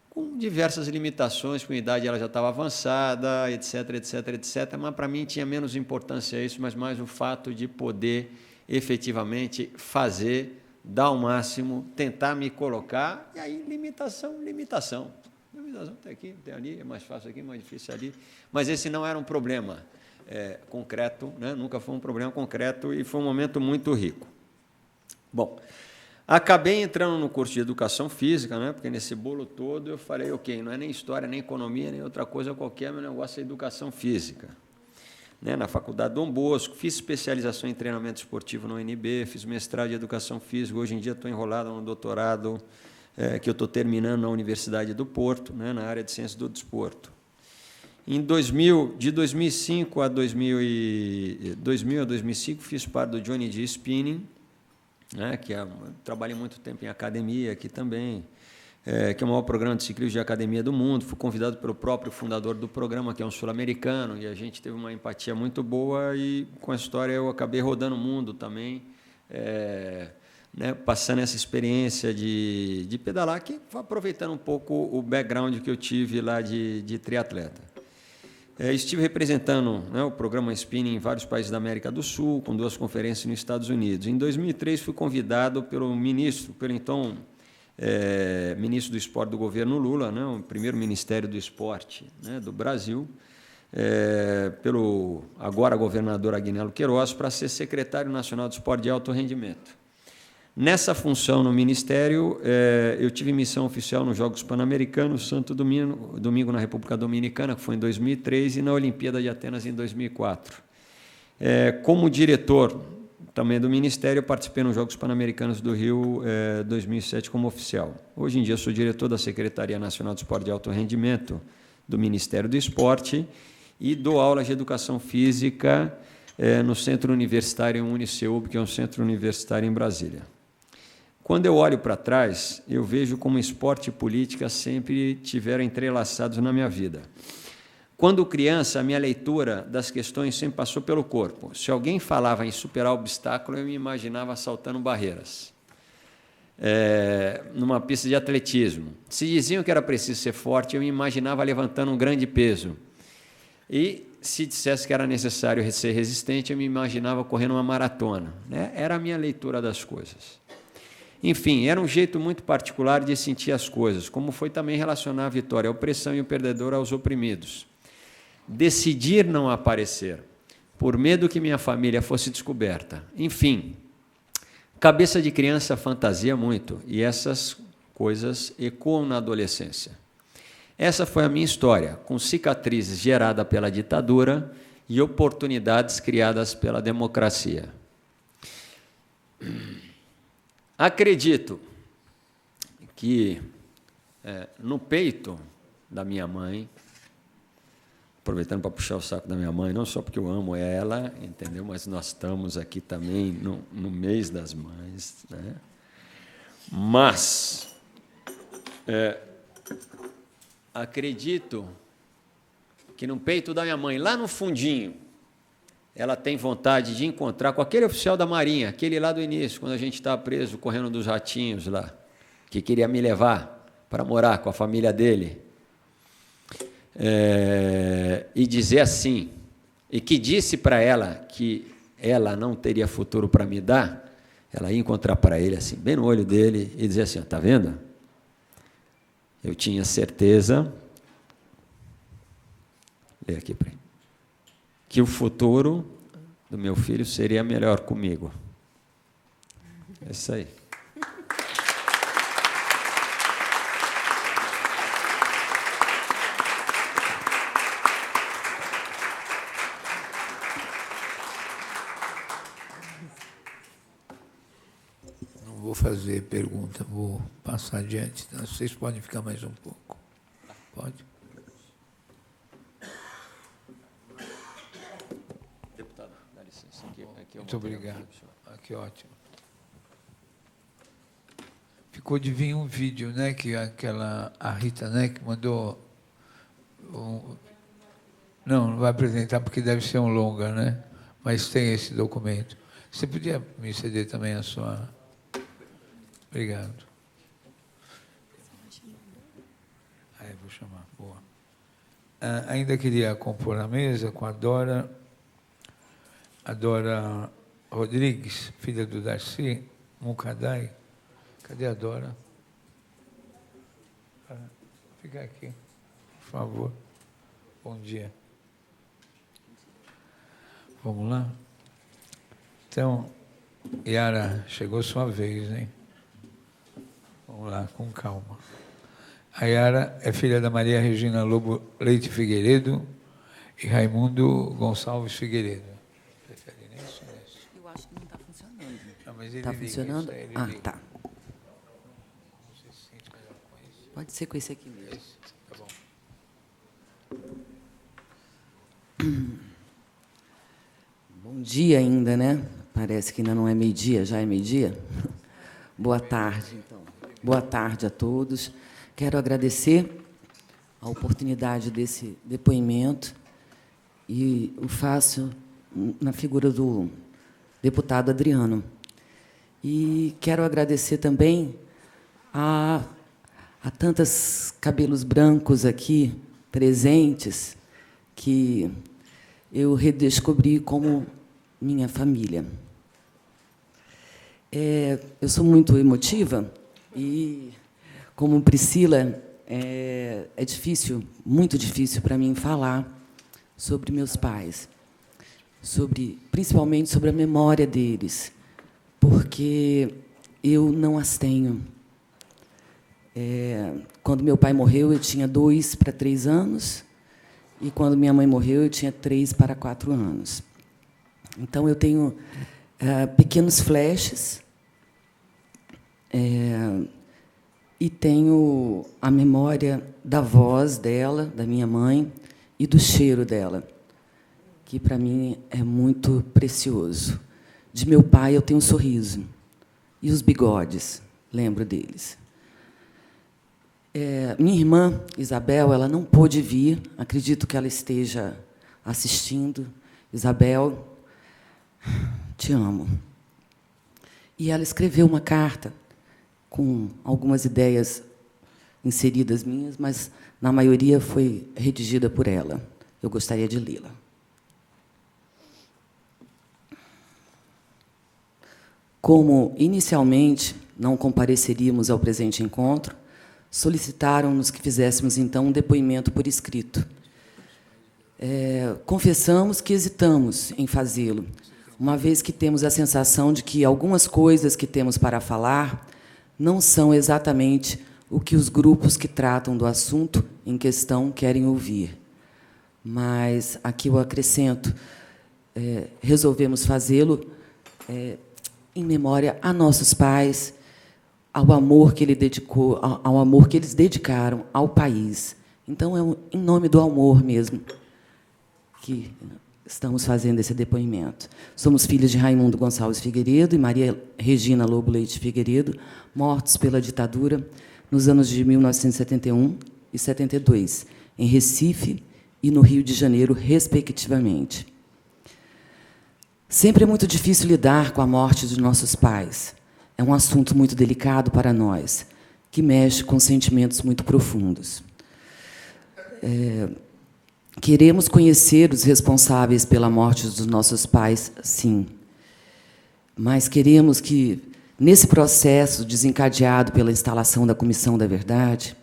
com diversas limitações, com a idade ela já estava avançada, etc, etc, etc, mas para mim tinha menos importância isso, mas mais o fato de poder efetivamente fazer, dar o máximo, tentar me colocar, e aí limitação. Limitação tem aqui, tem ali, é mais fácil aqui, mais difícil ali, mas esse não era um problema concreto, né? Nunca foi um problema concreto e foi um momento muito rico. Bom, acabei entrando no curso de Educação Física, né? Porque nesse bolo todo eu falei, ok, não é nem História, nem Economia, nem outra coisa qualquer, meu negócio é Educação Física. Na Faculdade Dom Bosco, fiz especialização em treinamento esportivo na UNB, fiz mestrado em Educação Física, hoje em dia estou enrolado no doutorado que eu estou terminando na Universidade do Porto, né, na área de Ciências do Desporto. De 2005 a 2005, fiz parte do Johnny D Spinning, né, que trabalhei muito tempo em academia aqui também, que é o maior programa de ciclismo de academia do mundo. Fui convidado pelo próprio fundador do programa, que é um sul-americano, e a gente teve uma empatia muito boa, e com a história eu acabei rodando o mundo também, né, passando essa experiência de pedalar, que aproveitando um pouco o background que eu tive lá de triatleta. Estive representando, né, o programa Spinning em vários países da América do Sul, com 2 conferências nos Estados Unidos. Em 2003, fui convidado pelo então ministro do Esporte do governo Lula, né, o primeiro Ministério do Esporte, né, do Brasil, pelo agora governador Agnello Queiroz, para ser secretário nacional de esporte de alto rendimento. Nessa função no Ministério, eu tive missão oficial nos Jogos Pan-Americanos, Santo Domingo na República Dominicana, que foi em 2003, e na Olimpíada de Atenas em 2004. Como diretor também do Ministério, eu participei nos Jogos Pan-Americanos do Rio 2007 como oficial. Hoje em dia, sou diretor da Secretaria Nacional de Esporte de Alto Rendimento do Ministério do Esporte e dou aulas de Educação Física no Centro Universitário Uniceub, que é um centro universitário em Brasília. Quando eu olho para trás, eu vejo como esporte e política sempre tiveram entrelaçados na minha vida. Quando criança, a minha leitura das questões sempre passou pelo corpo. Se alguém falava em superar obstáculo, eu me imaginava saltando barreiras. Numa pista de atletismo. Se diziam que era preciso ser forte, eu me imaginava levantando um grande peso. E se dissesse que era necessário ser resistente, eu me imaginava correndo uma maratona, né? Era a minha leitura das coisas. Enfim, era um jeito muito particular de sentir as coisas, como foi também relacionar a vitória à opressão e o perdedor aos oprimidos. Decidir não aparecer, por medo que minha família fosse descoberta. Enfim, cabeça de criança fantasia muito, e essas coisas ecoam na adolescência. Essa foi a minha história, com cicatrizes geradas pela ditadura e oportunidades criadas pela democracia. Acredito que no peito da minha mãe, aproveitando para puxar o saco da minha mãe, não só porque eu amo ela, entendeu? Mas nós estamos aqui também no mês das mães, né? Mas acredito que no peito da minha mãe, lá no fundinho, ela tem vontade de encontrar com aquele oficial da Marinha, aquele lá do início, quando a gente estava preso, correndo dos ratinhos lá, que queria me levar para morar com a família dele. E dizer assim, e que disse para ela que ela não teria futuro para me dar, ela ia encontrar para ele, assim, bem no olho dele, e dizer assim, está vendo? Eu tinha certeza, lê aqui para ele, que o futuro do meu filho seria melhor comigo. É isso aí. Não vou fazer pergunta, vou passar adiante. Então, vocês podem ficar mais um pouco. Pode? Deputado, dá licença. Aqui Muito obrigado. Que ótimo. Ficou de vir um vídeo, né, que a Rita, né, que mandou. Não vai apresentar porque deve ser um longa, né? Mas tem esse documento. Você podia me ceder também a sua. Obrigado. Aí vou chamar. Boa. Ainda queria compor a mesa com a Dora Rodrigues, filha do Darcy Mucadai. Cadê a Dora? Fica aqui, por favor. Bom dia. Vamos lá? Então, Yara, chegou sua vez, hein? Vamos lá, com calma. A Yara é filha da Maria Regina Lobo Leite Figueiredo e Raimundo Gonçalves Figueiredo. Prefere nisso ou nisso? Eu acho que não está funcionando. Não, mas ele Está liga, funcionando? isso aí ele Ah, liga. tá. Você se sente melhor com isso? Pode ser com esse aqui mesmo. Esse, tá bom. Bom dia ainda, né? Parece que ainda não é meio-dia, já é meio-dia. Boa tarde, então. Boa tarde a todos. Quero agradecer a oportunidade desse depoimento e o faço na figura do deputado Adriano. E quero agradecer também a tantos cabelos brancos aqui presentes que eu redescobri como minha família. Eu sou muito emotiva e, como Priscila, é difícil, muito difícil para mim falar sobre meus pais, principalmente sobre a memória deles, porque eu não as tenho. Quando meu pai morreu, eu tinha 2 para 3 anos, e quando minha mãe morreu, eu tinha 3 para 4 anos. Então, eu tenho pequenos flashes, e tenho a memória da voz dela, da minha mãe, e do cheiro dela, que, para mim, é muito precioso. De meu pai, eu tenho um sorriso. E os bigodes, lembro deles. Minha irmã, Isabel, ela não pôde vir, acredito que ela esteja assistindo. Isabel, te amo. E ela escreveu uma carta com algumas ideias inseridas minhas, mas, na maioria, foi redigida por ela. Eu gostaria de lê-la. Como, inicialmente, não compareceríamos ao presente encontro, solicitaram-nos que fizéssemos, então, um depoimento por escrito. Confessamos que hesitamos em fazê-lo, uma vez que temos a sensação de que algumas coisas que temos para falar não são exatamente o que os grupos que tratam do assunto em questão querem ouvir. Mas, aqui eu acrescento, resolvemos fazê-lo em memória a nossos pais, ao amor que ele dedicou, ao amor que eles dedicaram ao país. Então, em nome do amor mesmo que estamos fazendo esse depoimento. Somos filhos de Raimundo Gonçalves Figueiredo e Maria Regina Lobo Leite Figueiredo, mortos pela ditadura nos anos de 1971 e 72, em Recife e no Rio de Janeiro, respectivamente. Sempre é muito difícil lidar com a morte de nossos pais. É um assunto muito delicado para nós, que mexe com sentimentos muito profundos. Queremos conhecer os responsáveis pela morte dos nossos pais, sim. Mas queremos que, nesse processo desencadeado pela instalação da Comissão da Verdade,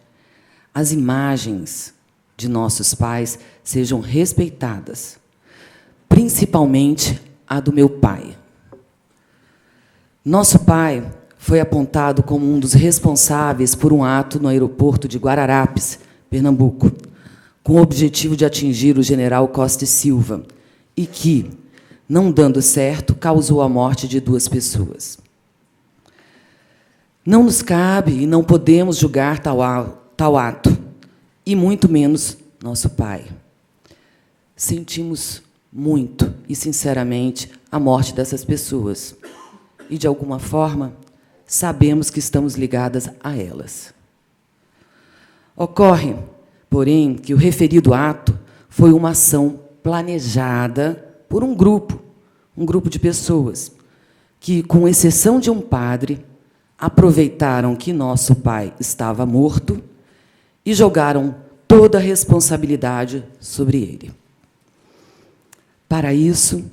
as imagens de nossos pais sejam respeitadas, principalmente a do meu pai. Nosso pai foi apontado como um dos responsáveis por um ato no aeroporto de Guararapes, Pernambuco, com o objetivo de atingir o general Costa e Silva, e que, não dando certo, causou a morte de 2 pessoas. Não nos cabe e não podemos julgar tal ato, e muito menos nosso pai. Sentimos muito e, sinceramente, a morte dessas pessoas. E, de alguma forma, sabemos que estamos ligadas a elas. Ocorre, porém, que o referido ato foi uma ação planejada por um grupo de pessoas, que, com exceção de um padre, aproveitaram que nosso pai estava morto e jogaram toda a responsabilidade sobre ele. Para isso,